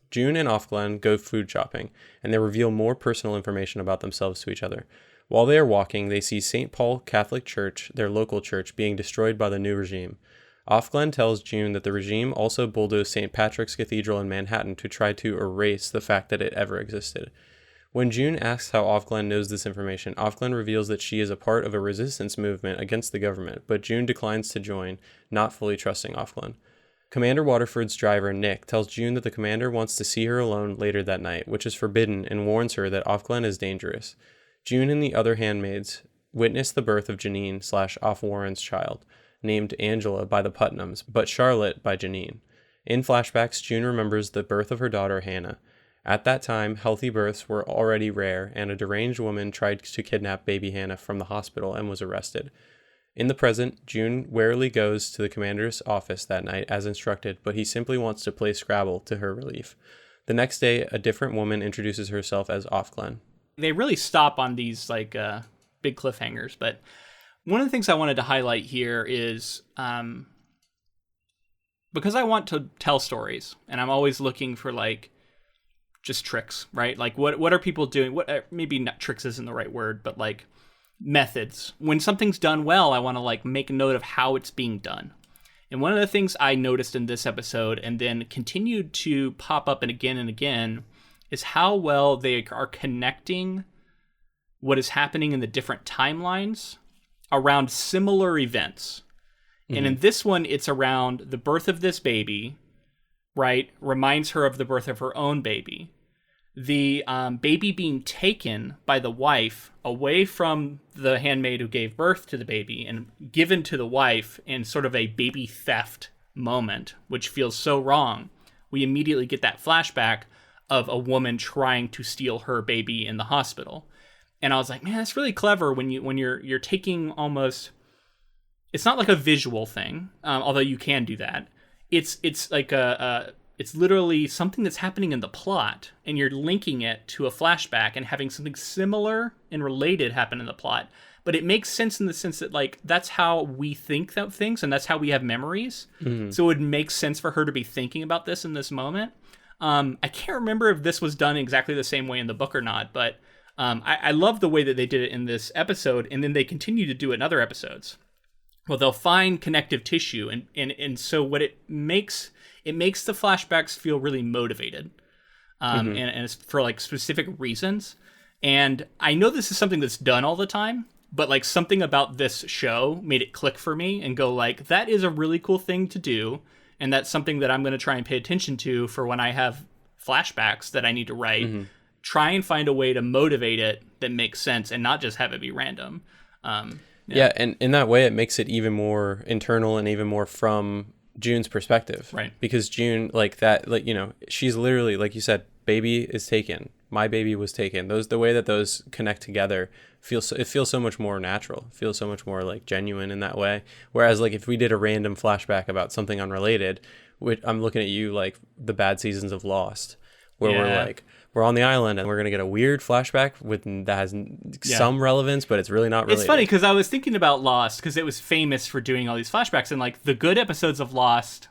June and Offglen go food shopping, and they reveal more personal information about themselves to each other. While they are walking, they see St. Paul Catholic Church, their local church, being destroyed by the new regime. Offglen tells June that the regime also bulldozed St. Patrick's Cathedral in Manhattan to try to erase the fact that it ever existed. When June asks how Offglen knows this information, Offglen reveals that she is a part of a resistance movement against the government, but June declines to join, not fully trusting Offglen. Commander Waterford's driver, Nick, tells June that the commander wants to see her alone later that night, which is forbidden, and warns her that Offglen is dangerous. June and the other handmaids witness the birth of Janine / Off Warren's child, named Angela by the Putnams, but Charlotte by Janine. In flashbacks, June remembers the birth of her daughter, Hannah. At that time, healthy births were already rare, and a deranged woman tried to kidnap baby Hannah from the hospital and was arrested. In the present, June warily goes to the commander's office that night as instructed, but he simply wants to play Scrabble to her relief. The next day, a different woman introduces herself as Offglen. They really stop on these like big cliffhangers, but one of the things I wanted to highlight here is because I want to tell stories, and I'm always looking for like just tricks, right? Like what are people doing? What maybe not tricks isn't the right word, but like methods. When something's done well, I want to like make a note of how it's being done. And one of the things I noticed in this episode and then continued to pop up and again is how well they are connecting what is happening in the different timelines around similar events. And in this one, it's around the birth of this baby, right? Reminds her of the birth of her own baby. The baby being taken by the wife away from the handmaid who gave birth to the baby and given to the wife in sort of a baby theft moment, which feels so wrong. We immediately get that flashback of a woman trying to steal her baby in the hospital. And I was like, man, that's really clever when you're taking almost, it's not like a visual thing, although you can do that. It's like it's literally something that's happening in the plot, and you're linking it to a flashback and having something similar and related happen in the plot. But it makes sense in the sense that, like, that's how we think of things, and that's how we have memories. So it would make sense for her to be thinking about this in this moment. I can't remember if this was done exactly the same way in the book or not, but I love the way that they did it in this episode, and then they continue to do it in other episodes. Well, they'll find connective tissue, and so what it makes the flashbacks feel really motivated, and it's for like specific reasons. And I know this is something that's done all the time, but like something about this show made it click for me and go like, that is a really cool thing to do, and that's something that I'm going to try and pay attention to for when I have flashbacks that I need to write. Try and find a way to motivate it that makes sense and not just have it be random. Yeah, and in that way, it makes it even more internal and even more from June's perspective. Right. Because June, like that, like, you know, she's literally, like you said, baby is taken. My baby was taken. The way that those connect together it feels so much more natural. It feels so much more like genuine in that way. Whereas like if we did a random flashback about something unrelated, which I'm looking at you like the bad seasons of Lost, where we're like, we're on the island and we're going to get a weird flashback that has some relevance, but it's really not related. It's funny because I was thinking about Lost because it was famous for doing all these flashbacks, and like the good episodes of Lost,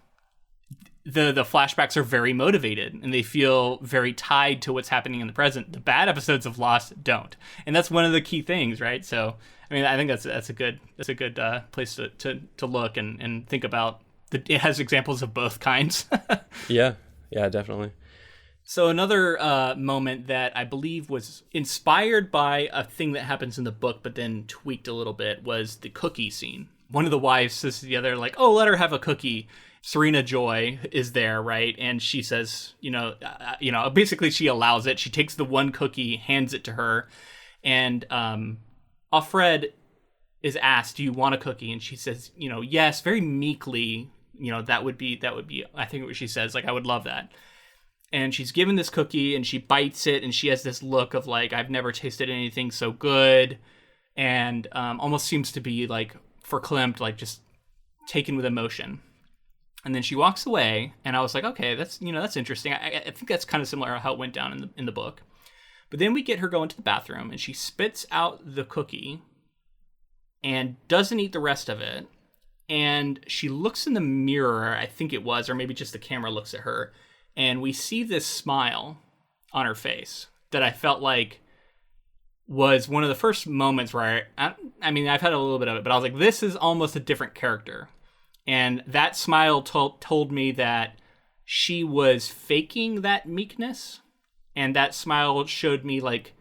the flashbacks are very motivated and they feel very tied to what's happening in the present. The bad episodes of Lost don't. And that's one of the key things, right? So, I mean, I think that's a good place to look and think about. It has examples of both kinds. Yeah, definitely. So another moment that I believe was inspired by a thing that happens in the book, but then tweaked a little bit, was the cookie scene. One of the wives says to the other, like, oh, let her have a cookie. Serena Joy is there, right? And she says, basically she allows it. She takes the one cookie, hands it to her. And Alfred is asked, do you want a cookie? And she says, yes, very meekly, that would be, I think what she says, like, I would love that. And she's given this cookie and she bites it and she has this look of like, I've never tasted anything so good. And almost seems to be like verklempt, like just taken with emotion. And then she walks away and I was like, okay, that's interesting. I think that's kind of similar to how it went down in the book. But then we get her going to the bathroom and she spits out the cookie and doesn't eat the rest of it. And she looks in the mirror, I think it was, or maybe just the camera looks at her. And we see this smile on her face that I felt like was one of the first moments where I mean, I've had a little bit of it, but I was like, this is almost a different character. And that smile told me that she was faking that meekness. And that smile showed me like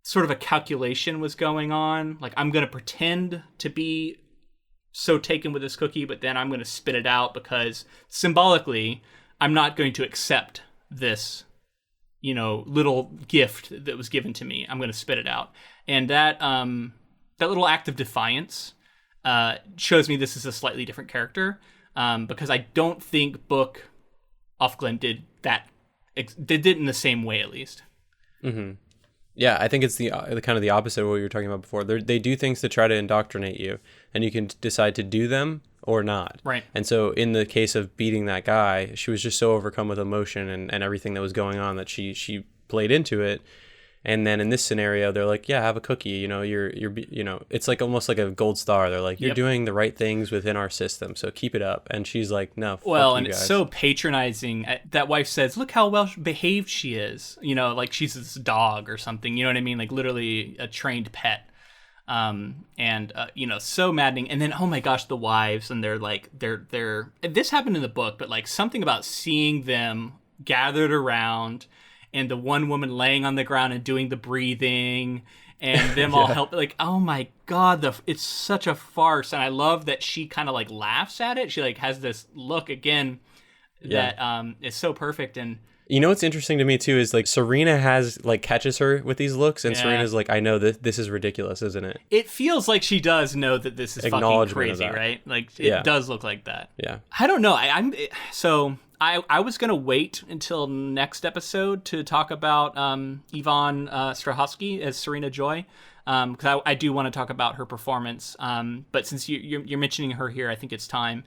sort of a calculation was going on. Like, I'm going to pretend to be so taken with this cookie, but then I'm going to spit it out because symbolically, I'm not going to accept this, little gift that was given to me. I'm going to spit it out. And that little act of defiance shows me this is a slightly different character, because I don't think Book Ofglen did that. They did it in the same way, at least. Mm-hmm. Yeah, I think it's the kind of the opposite of what you were talking about before. They do things to try to indoctrinate you, and you can decide to do them or not. Right. And so in the case of beating that guy, she was just so overcome with emotion and everything that was going on that she played into it. And then in this scenario, they're like, yeah, have a cookie. You know, it's like almost like a gold star. They're like, you're doing the right things within our system, so keep it up. And she's like, no, well, fuck and you guys. It's so patronizing. That wife says, look how well behaved she is. You know, like she's this dog or something. You know what I mean? Like literally a trained pet. So maddening. And then, oh my gosh, the wives, and they're this happened in the book, but like something about seeing them gathered around and the one woman laying on the ground and doing the breathing and them all help, like, oh my God, it's such a farce. And I love that she kind of like laughs at it. She like has this look again that is so perfect. And you know what's interesting to me too is like Serena catches her with these looks, and Serena's like, I know that this is ridiculous, isn't it? It feels like she does know that this is fucking crazy, right? Like it does look like that. Yeah. I don't know. I was gonna wait until next episode to talk about Yvonne Strahovski as Serena Joy, because I do want to talk about her performance. But since you're mentioning her here, I think it's time.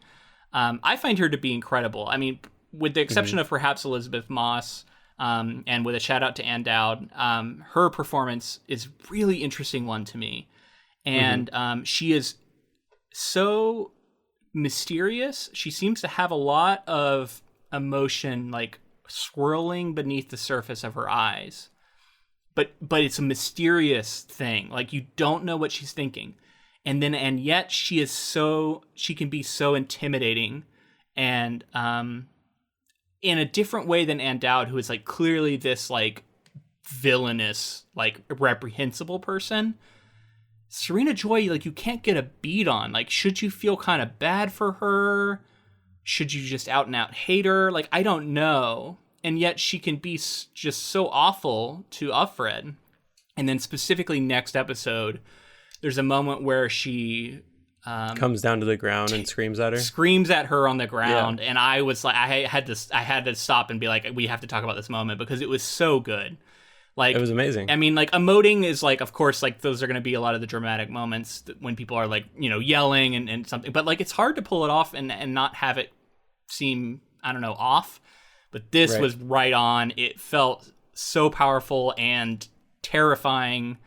I find her to be incredible. I mean, with the exception of perhaps Elizabeth Moss, and with a shout out to Dowd, her performance is really interesting one to me. And she is so mysterious. She seems to have a lot of emotion like swirling beneath the surface of her eyes. But it's a mysterious thing. Like you don't know what she's thinking. And yet she can be so intimidating and in a different way than Dowd, who is like clearly this like villainous, like reprehensible person. Serena Joy, like you can't get a beat on. Like, should you feel kind of bad for her? Should you just out and out hate her? Like, I don't know. And yet she can be just so awful to Uffred. And then specifically next episode, there's a moment where she comes down to the ground and screams at her on the ground. And I was like, I had to stop and be like, we have to talk about this moment because it was so good. Like, it was amazing. I mean, like emoting is like, of course, like those are going to be a lot of the dramatic moments when people are like, you know, yelling and something, but like, it's hard to pull it off and not have it seem, I don't know, off. But this was right on. It felt so powerful and terrifying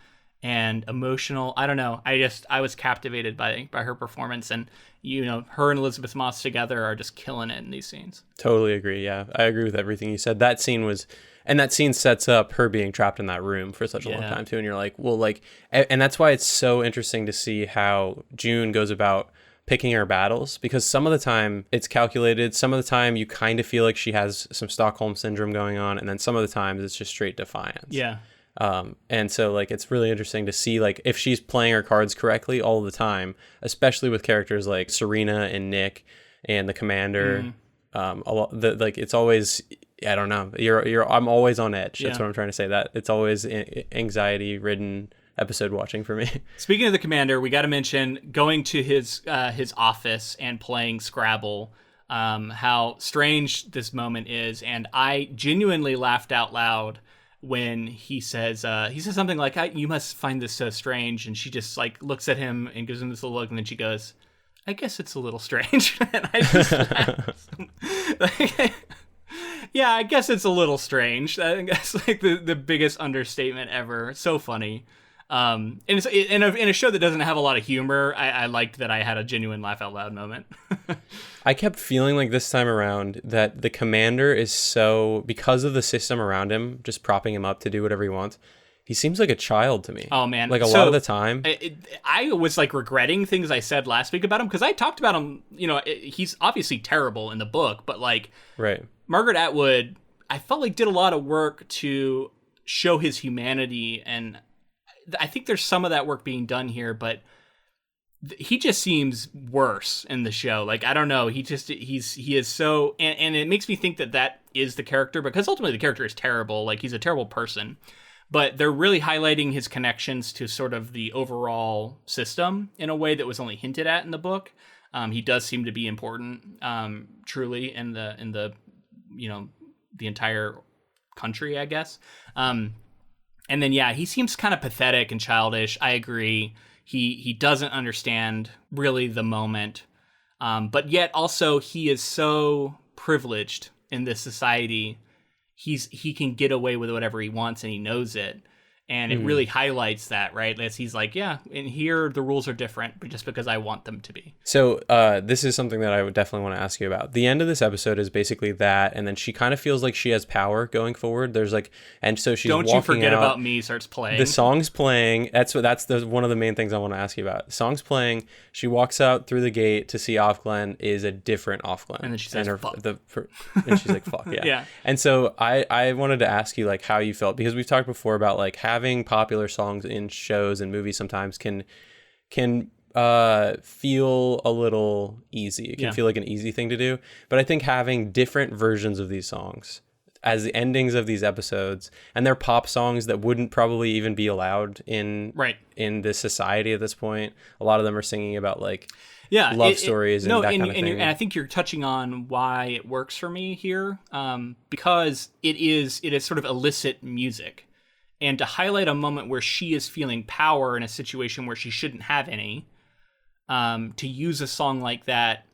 and emotional. I don't know. I was captivated by her performance, and you know, her and Elizabeth Moss together are just killing it in these scenes. Totally agree. Yeah, I agree with everything you said. That scene sets up her being trapped in that room for such a long time too. And you're like, well, like, and that's why it's so interesting to see how June goes about picking her battles, because some of the time it's calculated, some of the time you kind of feel like she has some Stockholm syndrome going on, and then some of the times it's just straight defiance. Yeah. And so like it's really interesting to see like if she's playing her cards correctly all the time, especially with characters like Serena and Nick and the commander. It's always, I don't know, I'm always on edge. That's what I'm trying to say. That it's always anxiety ridden episode watching for me. Speaking of the commander, we got to mention going to his office and playing Scrabble. How strange this moment is, and I genuinely laughed out loud when he says something like, "You must find this so strange," and she just like looks at him and gives him this little look, and then she goes, "I guess it's a little strange." And I just laughed. Yeah, I guess it's a little strange. I think that's like the biggest understatement ever. So funny. And it's in a show that doesn't have a lot of humor. I liked that I had a genuine laugh out loud moment. I kept feeling like this time around that the commander is so, because of the system around him, just propping him up to do whatever he wants. He seems like a child to me. Oh man, like a lot of the time. I was like regretting things I said last week about him, because I talked about him. You know, he's obviously terrible in the book, but like, right. Margaret Atwood, I felt like did a lot of work to show his humanity, and I think there's some of that work being done here, but he just seems worse in the show. Like, I don't know. He is so, and it makes me think that is the character, because ultimately the character is terrible. Like, he's a terrible person, but they're really highlighting his connections to sort of the overall system in a way that was only hinted at in the book. He does seem to be important, truly in the, you know, the entire country, I guess. And then, yeah, he seems kind of pathetic and childish. I agree. He doesn't understand really the moment. But yet also he is so privileged in this society. He can get away with whatever he wants, and he knows it. And it really highlights that, right? As he's like, yeah, and here the rules are different, but just because I want them to be. So this is something that I would definitely want to ask you about. The end of this episode is basically that, and then she kind of feels like she has power going forward. There's like, and so she's Don't walking You Forget out, About Me starts playing. The song's playing. That's one of the main things I want to ask you about. The song's playing. She walks out through the gate to see Offglen is a different Offglen. And then she says, fuck. And she's like, fuck, yeah. Yeah. And so I wanted to ask you, like, how you felt, because we've talked before about, like, having popular songs in shows and movies sometimes can feel a little easy. It can feel like an easy thing to do. But I think having different versions of these songs as the endings of these episodes, and they're pop songs that wouldn't probably even be allowed in this society at this point. A lot of them are singing about, like, love stories and that kind of thing. And I think you're touching on why it works for me here, because it is sort of illicit music. And to highlight a moment where she is feeling power in a situation where she shouldn't have any, to use a song like that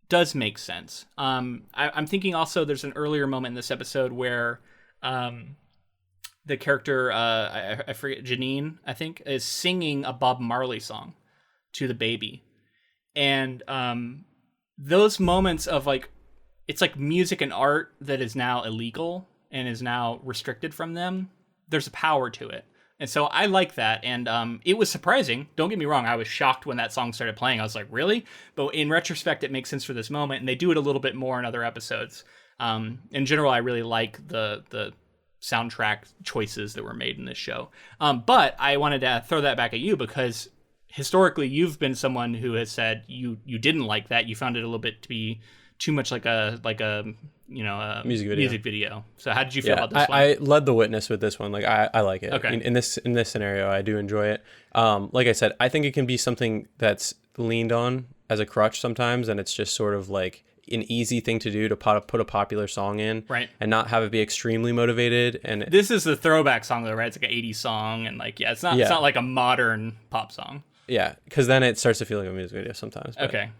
does make sense. I'm thinking also there's an earlier moment in this episode where the character, I forget, Janine, I think, is singing a Bob Marley song to the baby. And those moments of, like, it's like music and art that is now illegal and is now restricted from them. There's a power to it. And so I like that. And it was surprising. Don't get me wrong. I was shocked when that song started playing. I was like, really? But in retrospect, it makes sense for this moment. And they do it a little bit more in other episodes. In general, I really like the soundtrack choices that were made in this show. But I wanted to throw that back at you because historically, you've been someone who has said you didn't like that. You found it a little bit to be too much like a music video. So how did you feel about this one? I led the witness with this one. Like, I like it. Okay. In this scenario, I do enjoy it. Like I said, I think it can be something that's leaned on as a crutch sometimes, and it's just sort of like an easy thing to do to put a popular song in, right, and not have it be extremely motivated. And this is the throwback song though, right? It's like an 80s song, and like it's not like a modern pop song. Yeah, because then it starts to feel like a music video sometimes. But. Okay.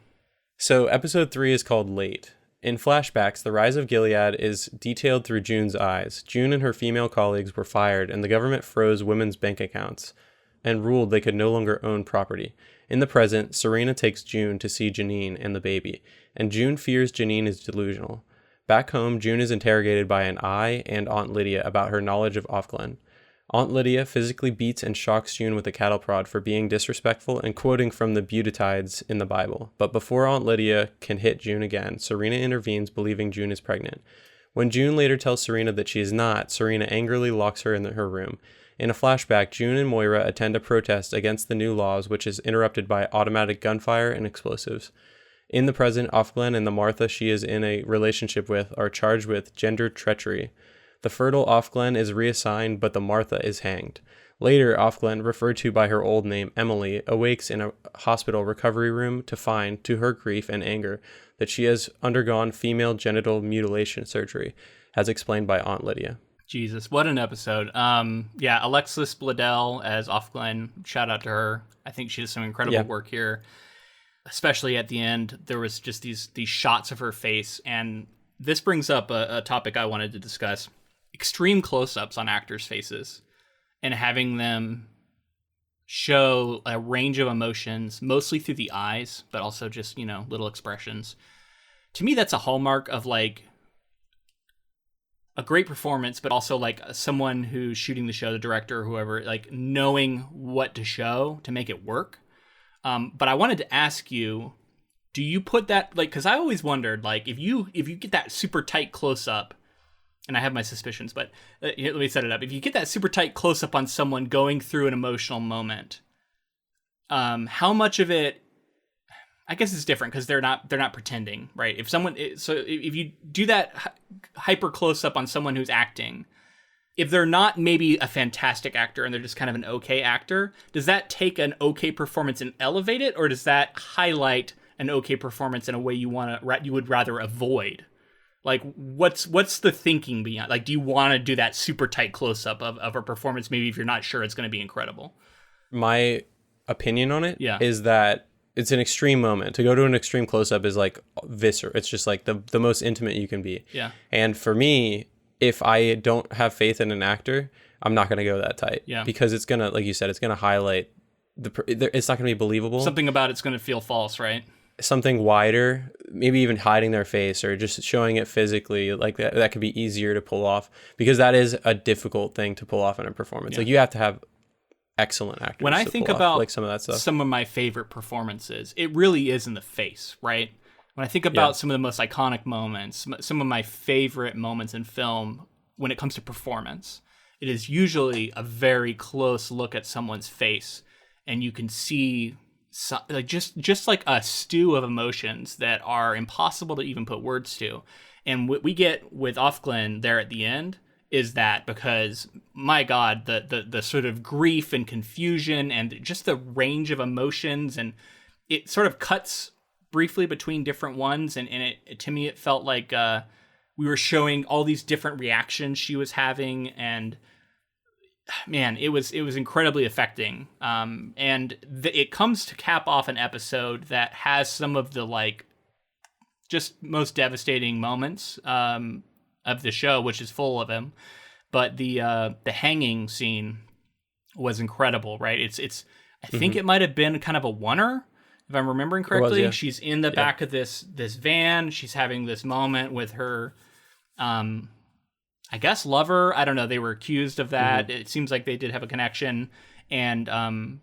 So episode 3 is called Late. In flashbacks, the rise of Gilead is detailed through June's eyes. June and her female colleagues were fired, and the government froze women's bank accounts and ruled they could no longer own property. In the present, Serena takes June to see Janine and the baby, and June fears Janine is delusional. Back home, June is interrogated by an eye and Aunt Lydia about her knowledge of Offglen. Aunt Lydia physically beats and shocks June with a cattle prod for being disrespectful and quoting from the Beatitudes in the Bible. But before Aunt Lydia can hit June again, Serena intervenes, believing June is pregnant. When June later tells Serena that she is not, Serena angrily locks her in her room. In a flashback, June and Moira attend a protest against the new laws, which is interrupted by automatic gunfire and explosives. In the present, Offglen and the Martha she is in a relationship with are charged with gender treachery. The fertile Offglen is reassigned, but the Martha is hanged. Later, Offglen, referred to by her old name, Emily, awakes in a hospital recovery room to find, to her grief and anger, that she has undergone female genital mutilation surgery, as explained by Aunt Lydia. Jesus, what an episode. Alexis Bledel as Offglen, shout out to her. I think she does some incredible work here. Especially at the end, there was just these shots of her face, and this brings up a topic I wanted to discuss. Extreme close-ups on actors' faces and having them show a range of emotions, mostly through the eyes, but also just, little expressions. To me, that's a hallmark of, like, a great performance, but also, like, someone who's shooting the show, the director or whoever, like, knowing what to show to make it work. But I wanted to ask you, do you put that, like, because I always wondered, like, if you get that super tight close-up, and I have my suspicions, but let me set it up. If you get that super tight close-up on someone going through an emotional moment, how much of it, I guess it's different because they're not pretending, right? If you do that hyper close-up on someone who's acting, if they're not maybe a fantastic actor and they're just kind of an okay actor, does that take an okay performance and elevate it, or does that highlight an okay performance in a way you would rather avoid? Like, what's the thinking beyond? Like, do you want to do that super tight close-up of a performance, maybe if you're not sure it's going to be incredible? My opinion on it is that it's an extreme moment. To go to an extreme close-up is, like, visceral. It's just, like, the most intimate you can be. Yeah. And for me, if I don't have faith in an actor, I'm not going to go that tight. Yeah. Because it's going to, like you said, it's going to highlight it's not going to be believable. Something about it's going to feel false, right? Something wider, maybe even hiding their face or just showing it physically, like that could be easier to pull off, because that is a difficult thing to pull off in a performance. Yeah. Like you have to have excellent actors. When I think about like some of that stuff, some of my favorite performances, it really is in the face, right? When I think about some of the most iconic moments, some of my favorite moments in film, when it comes to performance, it is usually a very close look at someone's face, and you can see like just like a stew of emotions that are impossible to even put words to. And what we get with Ofglen there at the end is that, because my God, the sort of grief and confusion and just the range of emotions, and it sort of cuts briefly between different ones, and it to me it felt like we were showing all these different reactions she was having, and man, it was incredibly affecting. And it comes to cap off an episode that has some of the like just most devastating moments of the show, which is full of them. But the hanging scene was incredible, right? It's I think it might have been kind of a oneer, if I'm remembering correctly. Yeah. She's in the back of this van. She's having this moment with her I guess lover. I don't know. They were accused of that. It seems like they did have a connection, and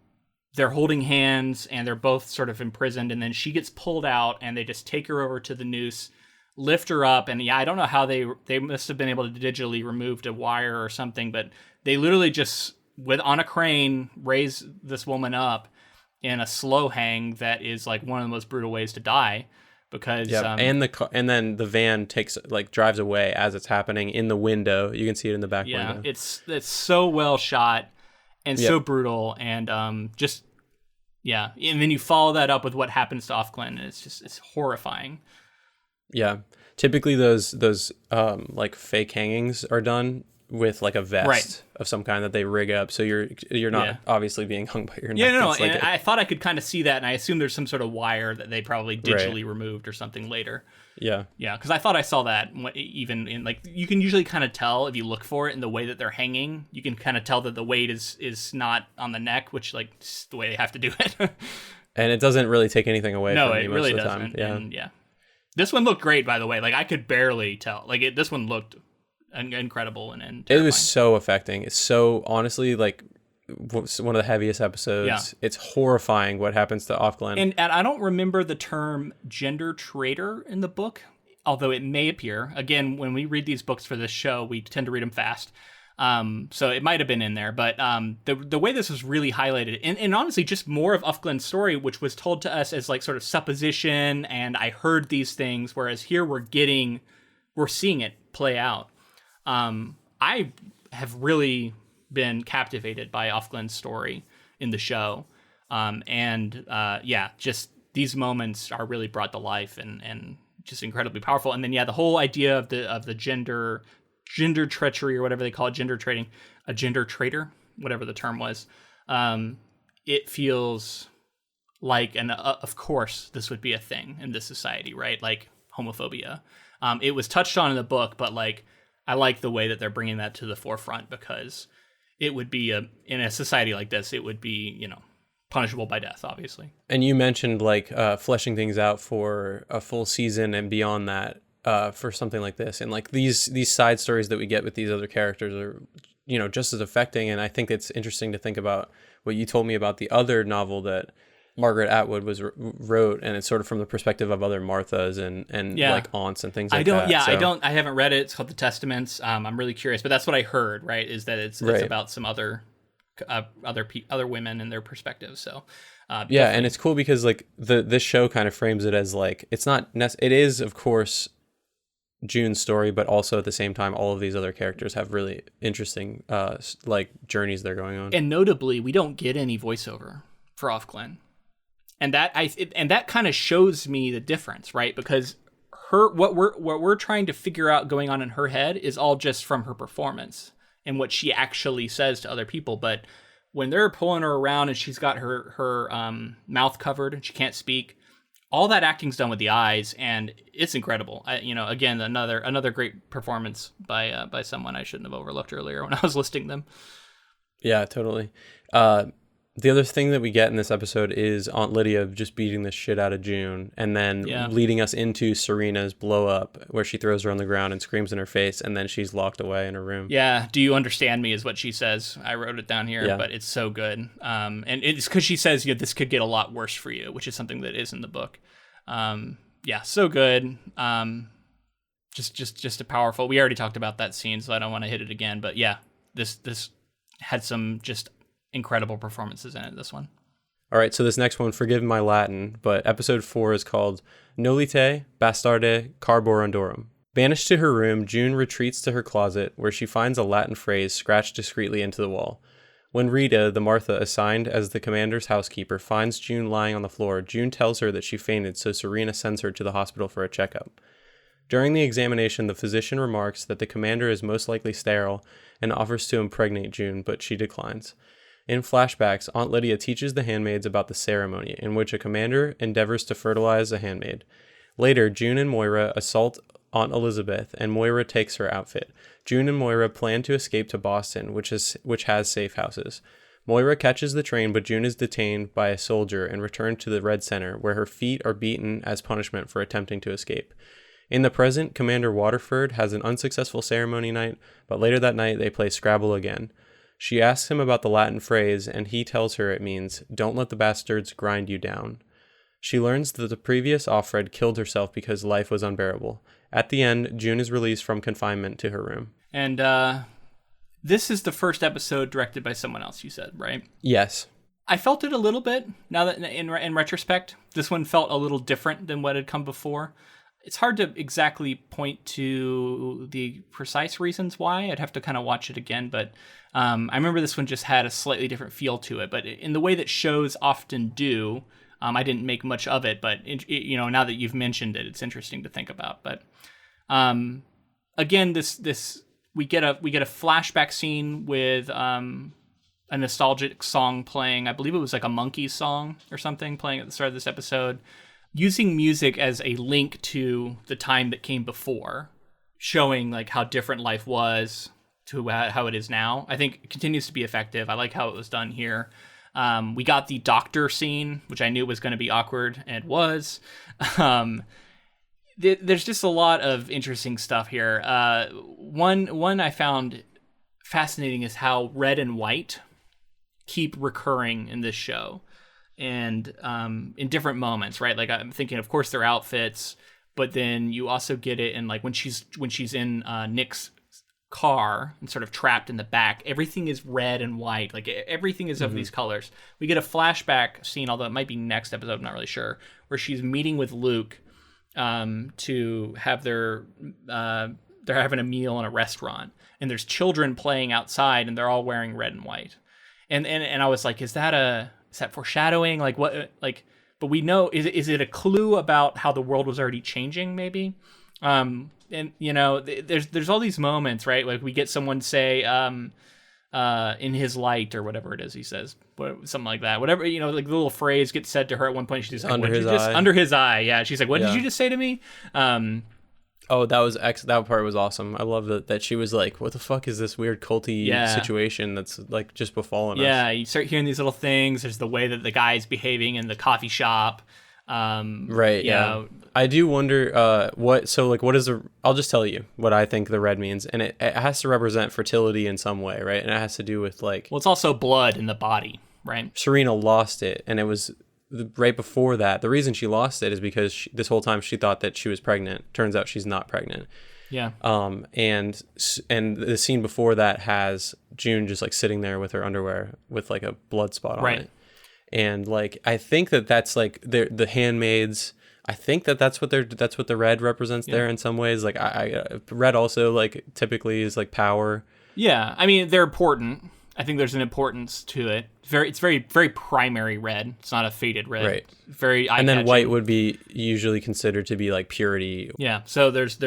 they're holding hands, and they're both sort of imprisoned. And then she gets pulled out, and they just take her over to the noose, lift her up, and I don't know how they must have been able to digitally remove a wire or something, but they literally just on a crane raise this woman up in a slow hang that is like one of the most brutal ways to die. Because and then the van drives away as it's happening in the window. You can see it in the back window. Yeah, it's so well shot and so brutal, and and then you follow that up with what happens to Ofglen, and it's horrifying. Yeah, typically those like fake hangings are done with like a vest of some kind that they rig up, so you're not obviously being hung by your neck. And I thought I could kind of see that, and I assume there's some sort of wire that they probably digitally removed or something later. Yeah, because I thought I saw that even in, like, you can usually kind of tell if you look for it in the way that they're hanging. You can kind of tell that the weight is not on the neck, which like is the way they have to do it. And it doesn't really take anything away from you most really of the doesn't. time. And this one looked great, by the way. Like, I could barely tell. Like, this one looked incredible and terrifying. It was so affecting. It's so, honestly, like, one of the heaviest episodes. Yeah. It's horrifying what happens to Ofglen. And I don't remember the term gender traitor in the book, although it may appear. Again, when we read these books for this show, we tend to read them fast. So it might have been in there, but the way this was really highlighted, and honestly just more of Ofglen's story, which was told to us as like sort of supposition, and I heard these things, whereas here we're seeing it play out. I have really been captivated by Ofglen's story in the show. Just these moments are really brought to life and just incredibly powerful. And then, the whole idea of the gender treachery, or whatever they call it, gender trading, a gender traitor, whatever the term was. It feels like, and of course this would be a thing in this society, right? Like homophobia. It was touched on in the book, but like, I like the way that they're bringing that to the forefront, because it would be in a society like this, it would be, punishable by death, obviously. And you mentioned like fleshing things out for a full season and beyond that for something like this. And like these side stories that we get with these other characters are, just as affecting. And I think it's interesting to think about what you told me about the other novel that Margaret Atwood wrote, and it's sort of from the perspective of other Marthas and like aunts and things like that. I haven't read it. It's called The Testaments. I'm really curious, but that's what I heard, right? Is that it's about some other women and their perspectives. So and it's cool because like this show kind of frames it as like, it's not it is of course June's story, but also at the same time all of these other characters have really interesting like journeys they're going on. And notably, we don't get any voiceover for Ofglen. And that kind of shows me the difference, right? Because what we're trying to figure out going on in her head is all just from her performance and what she actually says to other people. But when they're pulling her around and she's got her mouth covered and she can't speak, all that acting's done with the eyes, and it's incredible. Again, another great performance by someone I shouldn't have overlooked earlier when I was listing them. Yeah, totally. The other thing that we get in this episode is Aunt Lydia just beating the shit out of June, and then leading us into Serena's blow up, where she throws her on the ground and screams in her face, and then she's locked away in her room. Yeah, do you understand me is what she says. I wrote it down here, but it's so good. And it's because she says, this could get a lot worse for you, which is something that is in the book. So good. Just a powerful. We already talked about that scene, so I don't want to hit it again. But yeah, this had some just incredible performances in it, this one. All right, so this next one, forgive my Latin, but episode 4 is called Nolite Bastarde Carborundorum. Banished to her room, June retreats to her closet, where she finds a Latin phrase scratched discreetly into the wall. When Rita, the Martha assigned as the commander's housekeeper, finds June lying on the floor, June tells her that she fainted, so Serena sends her to the hospital for a checkup. During the examination, the physician remarks that the commander is most likely sterile and offers to impregnate June, but she declines. In flashbacks, Aunt Lydia teaches the handmaids about the ceremony in which a commander endeavors to fertilize a handmaid. Later, June and Moira assault Aunt Elizabeth, and Moira takes her outfit. June and Moira plan to escape to Boston, which has safe houses. Moira catches the train, but June is detained by a soldier and returned to the Red Center, where her feet are beaten as punishment for attempting to escape. In the present, Commander Waterford has an unsuccessful ceremony night, but later that night they play Scrabble again. She asks him about the Latin phrase, and he tells her it means, "Don't let the bastards grind you down." She learns that the previous Offred killed herself because life was unbearable. At the end, June is released from confinement to her room. And this is the first episode directed by someone else, you said, right? Yes. I felt it a little bit, now that in retrospect. This one felt a little different than what had come before. It's hard to exactly point to the precise reasons why. I'd have to kind of watch it again, but I remember this one just had a slightly different feel to it. But in the way that shows often do, I didn't make much of it. But now that you've mentioned it, it's interesting to think about. But again, we get a flashback scene with a nostalgic song playing. I believe it was like a Monkees song or something playing at the start of this episode. Using music as a link to the time that came before, showing like how different life was to how it is now, I think it continues to be effective. I like how it was done here. We got the doctor scene, which I knew was going to be awkward, and it was. There's just a lot of interesting stuff here. One I found fascinating is how red and white keep recurring in this show. And in different moments, right? Like I'm thinking, of course, their outfits, but then you also get it in like when she's in Nick's car and sort of trapped in the back. Everything is red and white, like everything is of these colors. We get a flashback scene, although it might be next episode, I'm not really sure, where she's meeting with Luke to have they're having a meal in a restaurant, and there's children playing outside, and they're all wearing red and white, and I was like, is that foreshadowing? Like what? Like, but we know, is it a clue about how the world was already changing? Maybe. And there's all these moments, right? Like we get someone say, in his light or whatever it is he says, something like that. Whatever, like the little phrase gets said to her at one point. She's like, under his eye. Under his eye. Yeah. She's like, what did you just say to me? Oh, that part was awesome. I love that she was like, what the fuck is this weird culty situation that's like just befallen us? Yeah, you start hearing these little things. There's the way that the guy's behaving in the coffee shop. Right, yeah. I do wonder what is I'll just tell you what I think the red means, and it has to represent fertility in some way, right? And it has to do with like... Well, it's also blood in the body, right? Serena lost it, and it was... right before that, the reason she lost it is because this whole time she thought that she was pregnant. Turns out she's not pregnant. Yeah. And the scene before that has June just like sitting there with her underwear with like a blood spot on it. And like I think that's like the handmaids. I think that's what the red represents there in some ways. Like I red also like typically is like power. Yeah, I mean they're important. I think there's an importance to it. It's very, very primary red. It's not a faded red. Right. Very eye-catching. And then white would be usually considered to be like purity. Yeah. So there's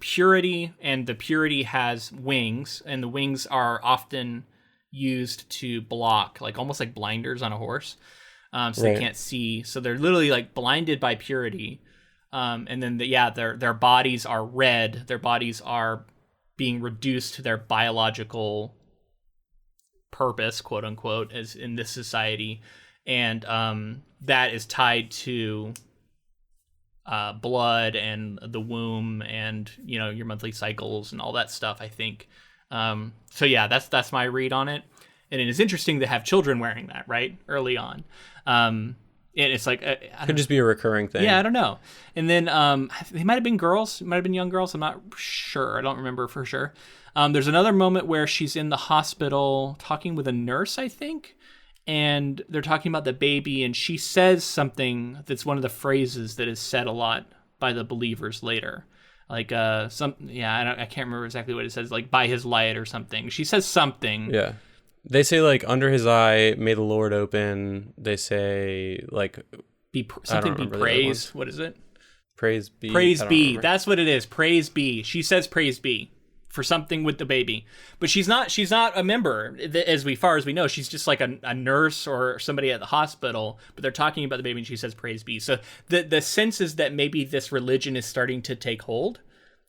purity, and the purity has wings, and the wings are often used to block, like almost like blinders on a horse. So they can't see. So they're literally like blinded by purity. And then their bodies are red. Their bodies are being reduced to their biological purpose, quote unquote, as in this society. And that is tied to blood and the womb and, you know, your monthly cycles and all that stuff, I think. So yeah, that's my read on it. And it is interesting to have children wearing that, right? Early on. And it's like... Could just be a recurring thing. Yeah, I don't know. And then they might have been girls. Might have been young girls. I'm not sure. I don't remember for sure. There's another moment where she's in the hospital talking with a nurse, I think. And they're talking about the baby. And she says something that's one of the phrases that is said a lot by the believers later. Like, I can't remember exactly what it says. Like, by his light or something. She says something. Yeah. They say, like, under his eye, may the Lord open. They say, like... be praised. What is it? Praise be. Praise be. That's what it is. Praise be. She says praise be for something with the baby. But she's not a member, as far as we know. She's just like a nurse or somebody at the hospital. But they're talking about the baby and she says praise be. So the sense is that maybe this religion is starting to take hold.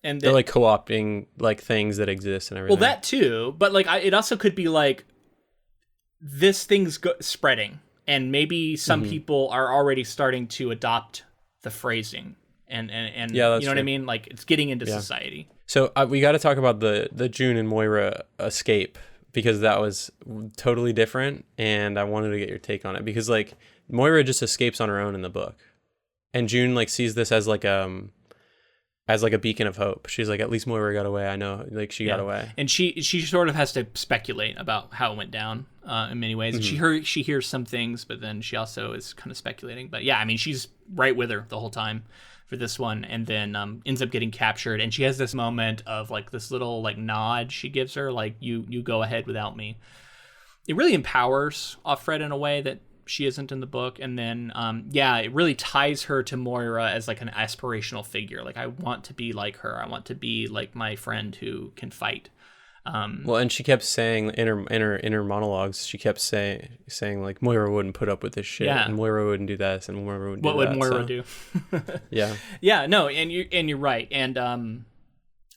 And they're, like, co-opting, like, things that exist and everything. Well, that too. But, like, it also could be, like... this thing's spreading, and maybe some people are already starting to adopt the phrasing, and yeah, you know what I mean? Like, it's getting into society. So we got to talk about the June and Moira escape, because that was totally different, and I wanted to get your take on it, because, like, Moira just escapes on her own in the book, and June, like, sees this as like a beacon of hope. She's like, at least Moira got away. I know, like, she got away. And she sort of has to speculate about how it went down in many ways. And she hears some things, but then she also is kind of speculating. But yeah, I mean, she's right with her the whole time for this one, and then ends up getting captured. And she has this moment of, like, this little, like, nod she gives her, like, you go ahead without me. It really empowers Offred in a way that she isn't in the book. And then it really ties her to Moira as, like, an aspirational figure. Like, I want to be like her. I want to be like my friend who can fight. Well, and she kept saying in her monologues, she kept saying like, Moira wouldn't put up with this shit, and Moira wouldn't do this, and Moira wouldn't do that. What would Moira do? Yeah, no, and you're right. And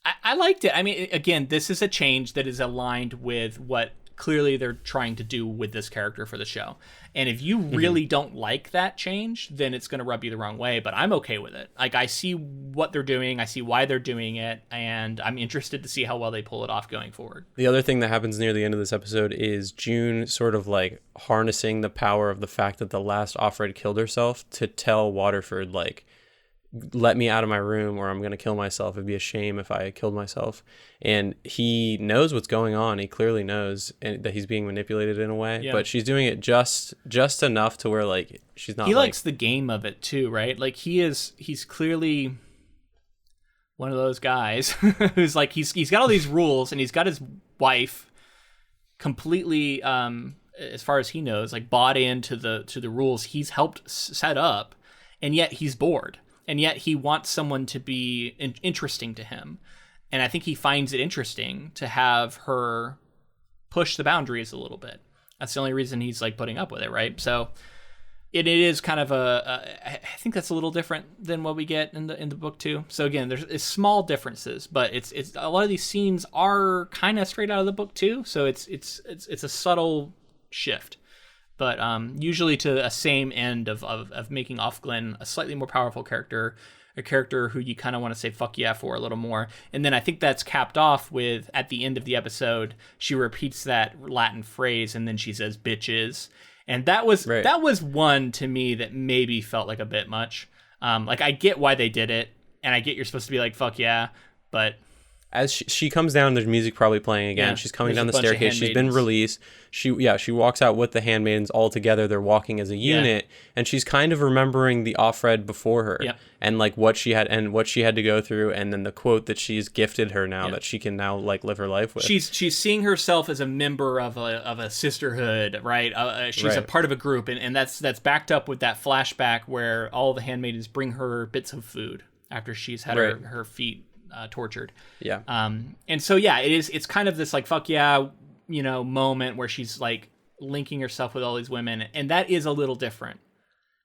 I liked it. I mean, again, this is a change that is aligned with what clearly they're trying to do with this character for the show. And if you really don't like that change, then it's going to rub you the wrong way. But I'm okay with it. Like, I see what they're doing. I see why they're doing it. And I'm interested to see how well they pull it off going forward. The other thing that happens near the end of this episode is June sort of, like, harnessing the power of the fact that the last Offred killed herself to tell Waterford, like, let me out of my room or I'm going to kill myself. It'd be a shame if I killed myself. And he knows what's going on. He clearly knows that he's being manipulated in a way, but she's doing it just enough to where, like, she's not. He likes the game of it too, right? Like, he's clearly one of those guys who's like, he's got all these rules and he's got his wife completely, as far as he knows, like, bought into the rules he's helped set up, and yet he's bored. And yet he wants someone to be interesting to him. And I think he finds it interesting to have her push the boundaries a little bit. That's the only reason he's, like, putting up with it, right? So it is kind of I think that's a little different than what we get in the book too. So again, there's small differences, but it's a lot of these scenes are kind of straight out of the book too. So it's a subtle shift. But usually to a same end of making Offglen a slightly more powerful character, a character who you kind of want to say fuck yeah for a little more. And then I think that's capped off with, at the end of the episode, she repeats that Latin phrase and then she says bitches. And that was one to me that maybe felt like a bit much. Like, I get why they did it, and I get you're supposed to be like fuck yeah, but... As she comes down, there's music probably playing again. She's coming down the staircase. She's been released. She walks out with the handmaidens all together. They're walking as a unit, and she's kind of remembering the Offred before her, and, like, what she had to go through, and then the quote that she's gifted her now that she can now, like, live her life with. She's seeing herself as a member of a sisterhood, right? She's a part of a group, and that's backed up with that flashback where all the handmaidens bring her bits of food after she's had her feet tortured. And so it's kind of this, like, fuck yeah, you know, moment where she's, like, linking herself with all these women, and that is a little different.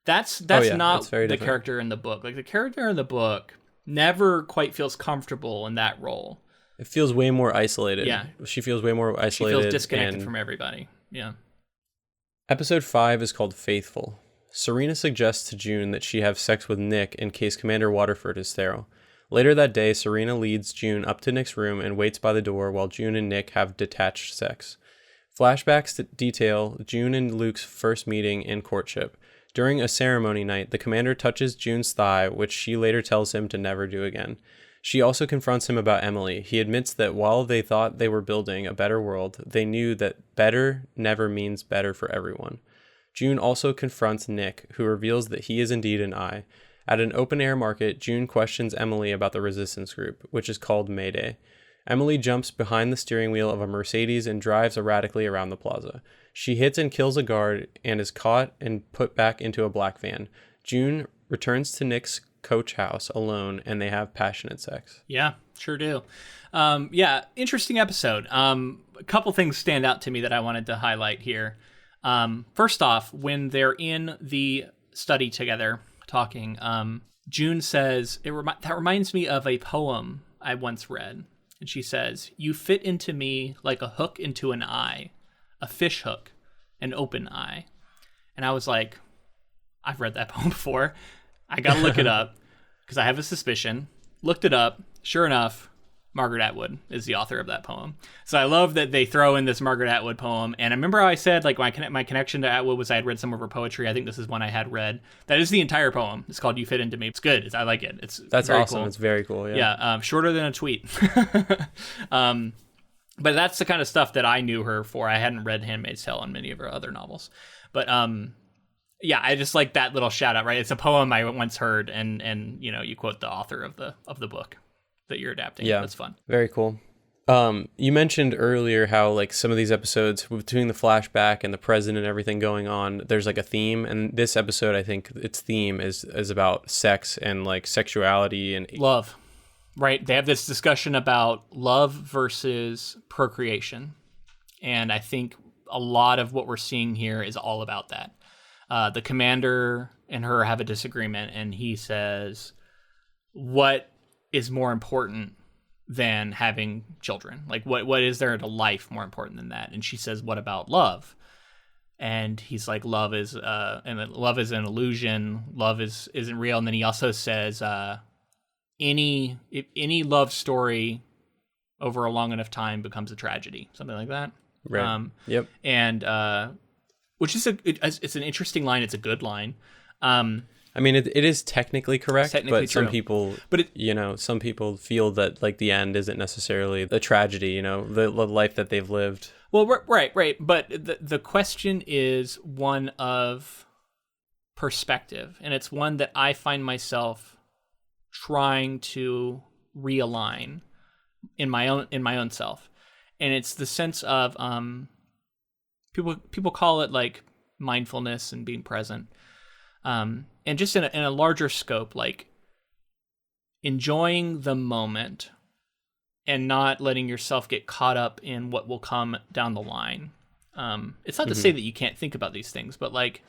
That's not the character in the book. Like, the character in the book never quite feels comfortable in that role. It feels way more isolated. Yeah. She feels way more isolated. She feels disconnected from everybody. Yeah. Episode 5 is called Faithful. Serena suggests to June that she have sex with Nick in case Commander Waterford is sterile. Later that day, Serena leads June up to Nick's room and waits by the door while June and Nick have detached sex. Flashbacks detail June and Luke's first meeting and courtship. During a ceremony night, the commander touches June's thigh, which she later tells him to never do again. She also confronts him about Emily. He admits that while they thought they were building a better world, they knew that better never means better for everyone. June also confronts Nick, who reveals that he is indeed an eye. At an open-air market, June questions Emily about the resistance group, which is called Mayday. Emily jumps behind the steering wheel of a Mercedes and drives erratically around the plaza. She hits and kills a guard and is caught and put back into a black van. June returns to Nick's coach house alone, and they have passionate sex. Yeah, sure do. Interesting episode. A couple things stand out to me that I wanted to highlight here. First off, when they're in the study together talking, June says, that reminds me of a poem I once read. And she says, "You fit into me like a hook into an eye, a fish hook, an open eye." And I was like, I've read that poem before. I got to look it up because I have a suspicion. Looked it up. Sure enough, Margaret Atwood is the author of that poem. So I love that they throw in this Margaret Atwood poem. And I remember how I said, like, my connection to Atwood was I had read some of her poetry. I think this is one I had read. That is the entire poem. It's called "You Fit Into Me." It's good. I like it. That's very awesome. Cool. It's very cool. Yeah. Yeah. Shorter than a tweet. But that's the kind of stuff that I knew her for. I hadn't read Handmaid's Tale and many of her other novels. But yeah, I just like that little shout out, right? It's a poem I once heard, and you quote the author of the book that you're adapting. Yeah, that's fun. Very cool. You mentioned earlier how, like, some of these episodes between the flashback and the present and everything going on, there's like a theme, and this episode, I think its theme is about sex and like sexuality and love. Right? They have this discussion about love versus procreation, and I think a lot of what we're seeing here is all about that. The commander and her have a disagreement, and he says, "What is more important than having children? Like, what is there to life more important than that?" And she says, "What about love?" And he's like, "Love is love is an illusion. Love isn't real." And then he also says, any love story over a long enough time becomes a tragedy," something like that. Right. Yep. And which is it's an interesting line. It's a good line. I mean, it is technically correct, but some people, some people feel that, like, the end isn't necessarily the tragedy, the life that they've lived. Well, right. But the question is one of perspective, and it's one that I find myself trying to realign in my own self. And it's the sense of people call it like mindfulness and being present. And just in a larger scope, like enjoying the moment and not letting yourself get caught up in what will come down the line. It's not to say that you can't think about these things, but like,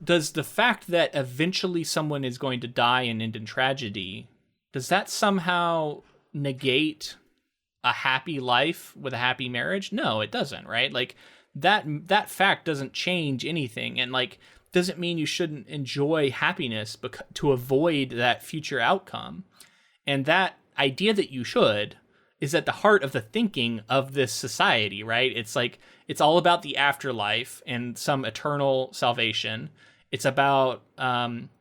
does the fact that eventually someone is going to die and end in tragedy, does that somehow negate a happy life with a happy marriage? No, it doesn't, right? Like that fact doesn't change anything. And like, doesn't mean you shouldn't enjoy happiness to avoid that future outcome. And that idea that you should is at the heart of the thinking of this society, right? It's like, it's all about the afterlife and some eternal salvation. It's about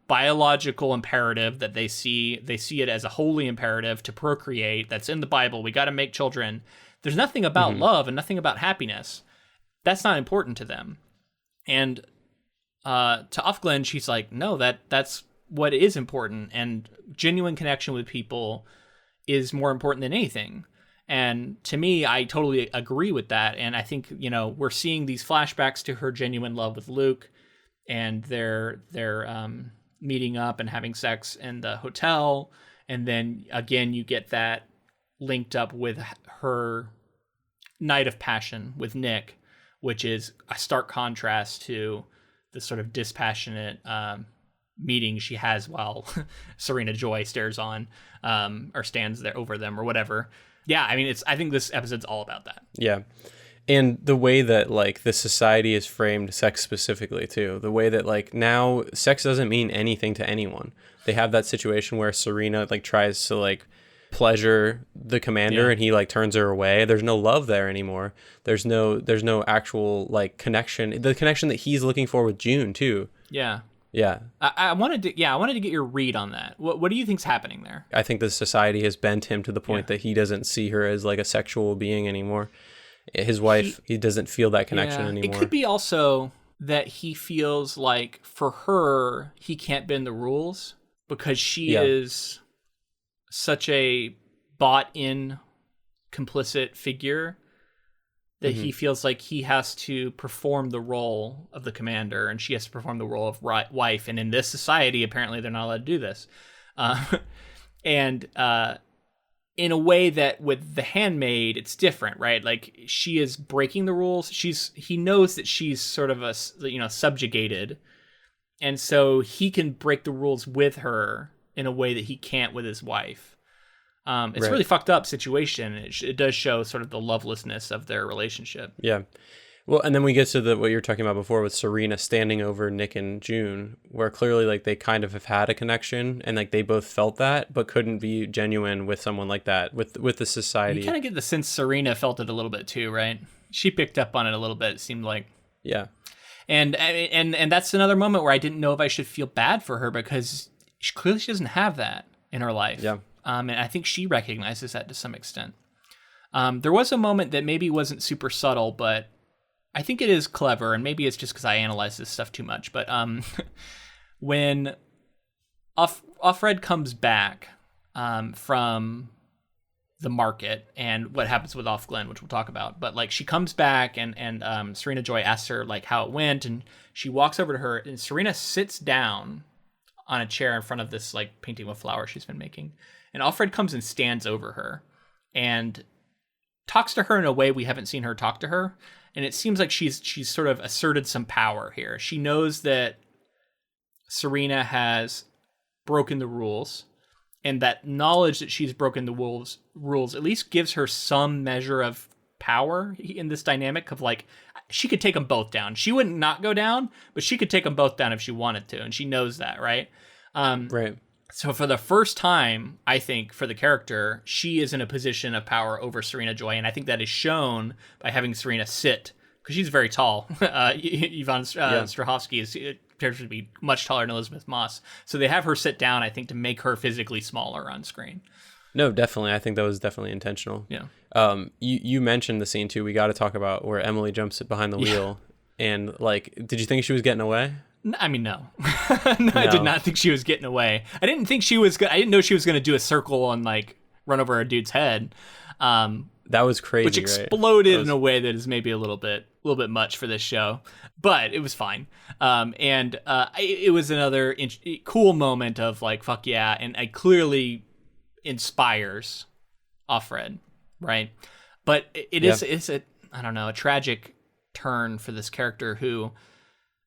biological imperative that they see it as a holy imperative to procreate. That's in the Bible. We got to make children. There's nothing about love and nothing about happiness. That's not important to them. And to Ofglen, she's like, no, that's what is important, and genuine connection with people is more important than anything. And to me, I totally agree with that. And I think, we're seeing these flashbacks to her genuine love with Luke, and they're meeting up and having sex in the hotel. And then again, you get that linked up with her night of passion with Nick, which is a stark contrast to the sort of dispassionate meeting she has while Serena Joy stares on or stands there over them or whatever. Yeah, I mean, I think this episode's all about that. Yeah. And the way that, like, the society is framed sex specifically, too. The way that, like, now sex doesn't mean anything to anyone. They have that situation where Serena, like, tries to, like, pleasure the commander and he, like, turns her away. There's no love there anymore. There's no actual, like, connection. The connection that he's looking for with June, too. Yeah. Yeah. I wanted to get your read on that. What do you think's happening there? I think the society has bent him to the point that he doesn't see her as, like, a sexual being anymore. His wife, he doesn't feel that connection anymore. It could be also that he feels like for her, he can't bend the rules because she is such a bought-in, complicit figure that he feels like he has to perform the role of the commander and she has to perform the role of wife. And in this society, apparently they're not allowed to do this. In a way that with the Handmaid, it's different, right? Like, she is breaking the rules. He knows that she's sort of subjugated. And so he can break the rules with her in a way that he can't with his wife. It's a really fucked up situation. It does show sort of the lovelessness of their relationship. Yeah. Well, and then we get to what you were talking about before with Serena standing over Nick and June, where clearly, like, they kind of have had a connection and, like, they both felt that, but couldn't be genuine with someone like that, with the society. You kind of get the sense Serena felt it a little bit too, right? She picked up on it a little bit, it seemed like. Yeah. And that's another moment where I didn't know if I should feel bad for her because clearly she doesn't have that in her life. Yeah. And I think she recognizes that to some extent. There was a moment that maybe wasn't super subtle, but I think it is clever, and maybe it's just because I analyze this stuff too much. But when Offred comes back from the market, and what happens with Offglen, which we'll talk about, but like she comes back, and Serena Joy asks her like how it went, and she walks over to her, and Serena sits down on a chair in front of this like painting with flowers she's been making, and Offred comes and stands over her, and talks to her in a way we haven't seen her talk to her. And it seems like she's sort of asserted some power here. She knows that Serena has broken the rules, and that knowledge that she's broken the rules at least gives her some measure of power in this dynamic of like, she could take them both down. She wouldn't not go down, but she could take them both down if she wanted to, and she knows that, right? Right. So for the first time, I think, for the character, she is in a position of power over Serena Joy, and I think that is shown by having Serena sit, because she's very tall. Yvonne Strahovski appears to be much taller than Elizabeth Moss. So they have her sit down, I think, to make her physically smaller on screen. No, definitely. I think that was definitely intentional. Yeah. You mentioned the scene, too. We got to talk about where Emily jumps behind the wheel. And, like, did you think she was getting away? I mean, no. No, I did not think she was getting away. I didn't think she was. I didn't know she was going to do a circle and like run over a dude's head. That was crazy, which exploded in a way that is maybe a little bit much for this show, but it was fine. It was another cool moment of like, fuck yeah, and it clearly inspires Offred, right? But it's a I don't know, a tragic turn for this character who.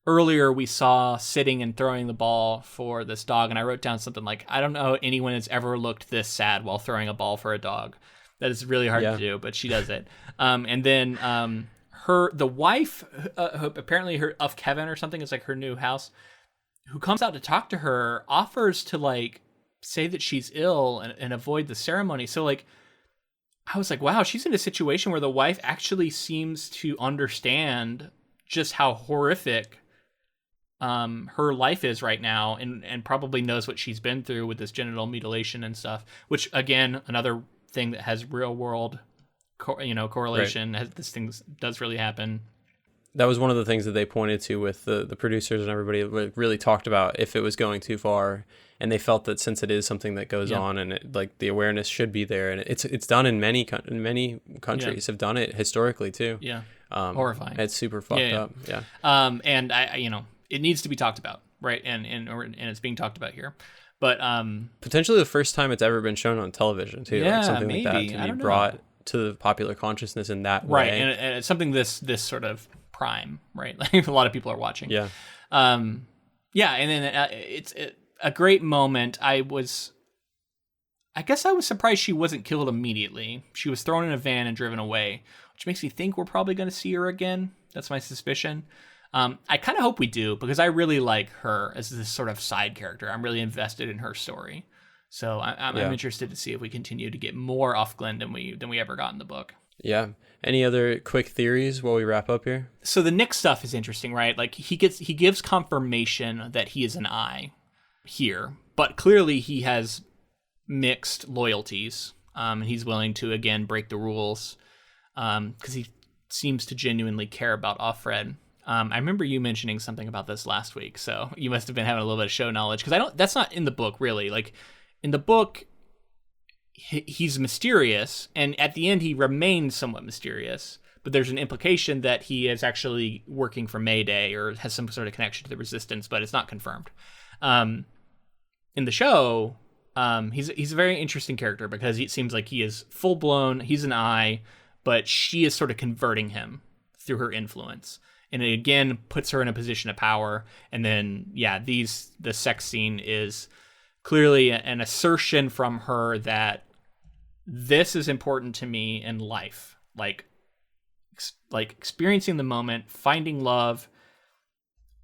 Earlier, we saw sitting and throwing the ball for this dog, and I wrote down something like, I don't know anyone has ever looked this sad while throwing a ball for a dog. That is really hard to do, but she does it. And then the wife, apparently her of Kevin or something, is like her new house, who comes out to talk to her, offers to like say that she's ill and avoid the ceremony. So like, I was like, wow, she's in a situation where the wife actually seems to understand just how horrific her life is right now, and probably knows what she's been through with this genital mutilation and stuff, which again, another thing that has real world correlation. Right. This thing does really happen. That was one of the things that they pointed to with the producers and everybody really talked about if it was going too far, and they felt that since it is something that goes on, and it, like the awareness should be there, and it's done in many countries have done it historically too. Horrifying. It's super fucked up. And I it needs to be talked about, right? And it's being talked about here. But potentially the first time it's ever been shown on television too. Yeah, like something maybe. like that to be brought to the popular consciousness in that way. Right, and it's something this sort of Prime, right? Like a lot of people are watching. Yeah. Yeah, and then it's a great moment. I guess I was surprised she wasn't killed immediately. She was thrown in a van and driven away, which makes me think we're probably going to see her again. That's my suspicion. I kind of hope we do, because I really like her as this sort of side character. I'm really invested in her story. So I'm interested to see if we continue to get more Offglen than we ever got in the book. Yeah. Any other quick theories while we wrap up here? So the Nick stuff is interesting, right? Like he gives confirmation that he is an eye here, but clearly he has mixed loyalties. And he's willing to again break the rules because he seems to genuinely care about Offred. I remember you mentioning something about this last week, so you must have been having a little bit of show knowledge, because that's not in the book really. Like in the book, he's mysterious, and at the end he remains somewhat mysterious, but there's an implication that he is actually working for Mayday or has some sort of connection to the Resistance, but it's not confirmed. In the show, he's a very interesting character because it seems like he is full blown. He's an eye, but she is sort of converting him through her influence, and it again puts her in a position of power. And then the sex scene is clearly an assertion from her that this is important to me in life, like experiencing the moment, finding love,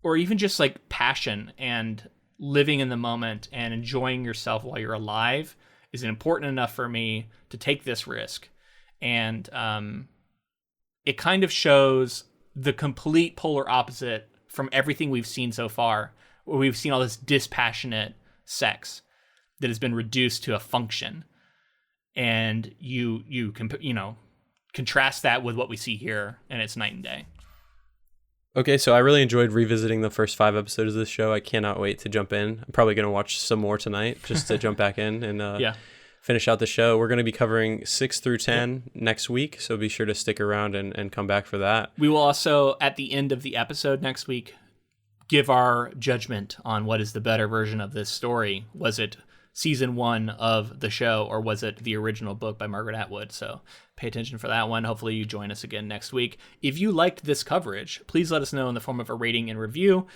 or even just like passion and living in the moment and enjoying yourself while you're alive is important enough for me to take this risk. And it kind of shows the complete polar opposite from everything we've seen so far, where we've seen all this dispassionate sex that has been reduced to a function. And you contrast that with what we see here, and it's night and day. Okay, so I really enjoyed revisiting the first 5 episodes of this show. I cannot wait to jump in. I'm probably going to watch some more tonight just to jump back in and finish out the show. We're going to be covering 6 through 10 next week, so be sure to stick around and come back for that. We will also, at the end of the episode next week, give our judgment on what is the better version of this story. Was it season 1 of the show, or was it the original book by Margaret Atwood? So pay attention for that one. Hopefully you join us again next week. If you liked this coverage, please let us know in the form of a rating and review.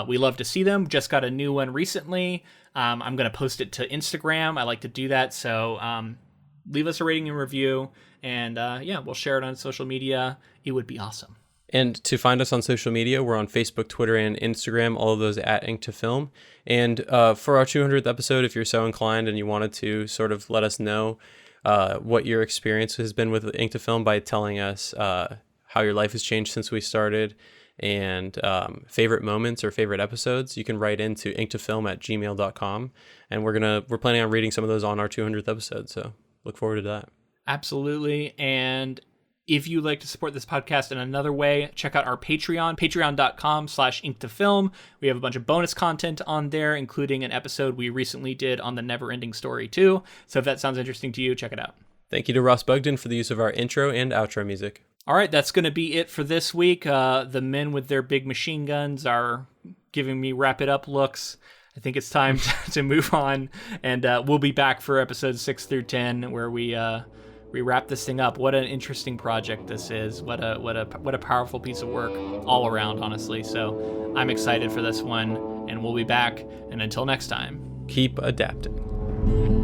We love to see them. Just got a new one recently. I'm going to post it to Instagram. I like to do that. So leave us a rating and review, and we'll share it on social media. It would be awesome. And to find us on social media, we're on Facebook, Twitter, and Instagram, all of those at Ink to Film. And for our 200th episode, if you're so inclined and you wanted to sort of let us know what your experience has been with Ink to Film by telling us how your life has changed since we started, and favorite moments or favorite episodes, you can write into inktofilm@gmail.com. And we're planning on reading some of those on our 200th episode. So look forward to that. Absolutely. And if you'd like to support this podcast in another way, check out our Patreon, patreon.com/inktofilm. We have a bunch of bonus content on there, including an episode we recently did on the Never-Ending Story 2. So if that sounds interesting to you, check it out. Thank you to Ross Bugden for the use of our intro and outro music. All right, that's going to be it for this week. The men with their big machine guns are giving me wrap it up looks. I think it's time to move on, and we'll be back for episodes 6 through 10, where we wrap this thing up. What an interesting project this is. What a powerful piece of work all around, honestly. So I'm excited for this one, and we'll be back. And until next time, keep adapting.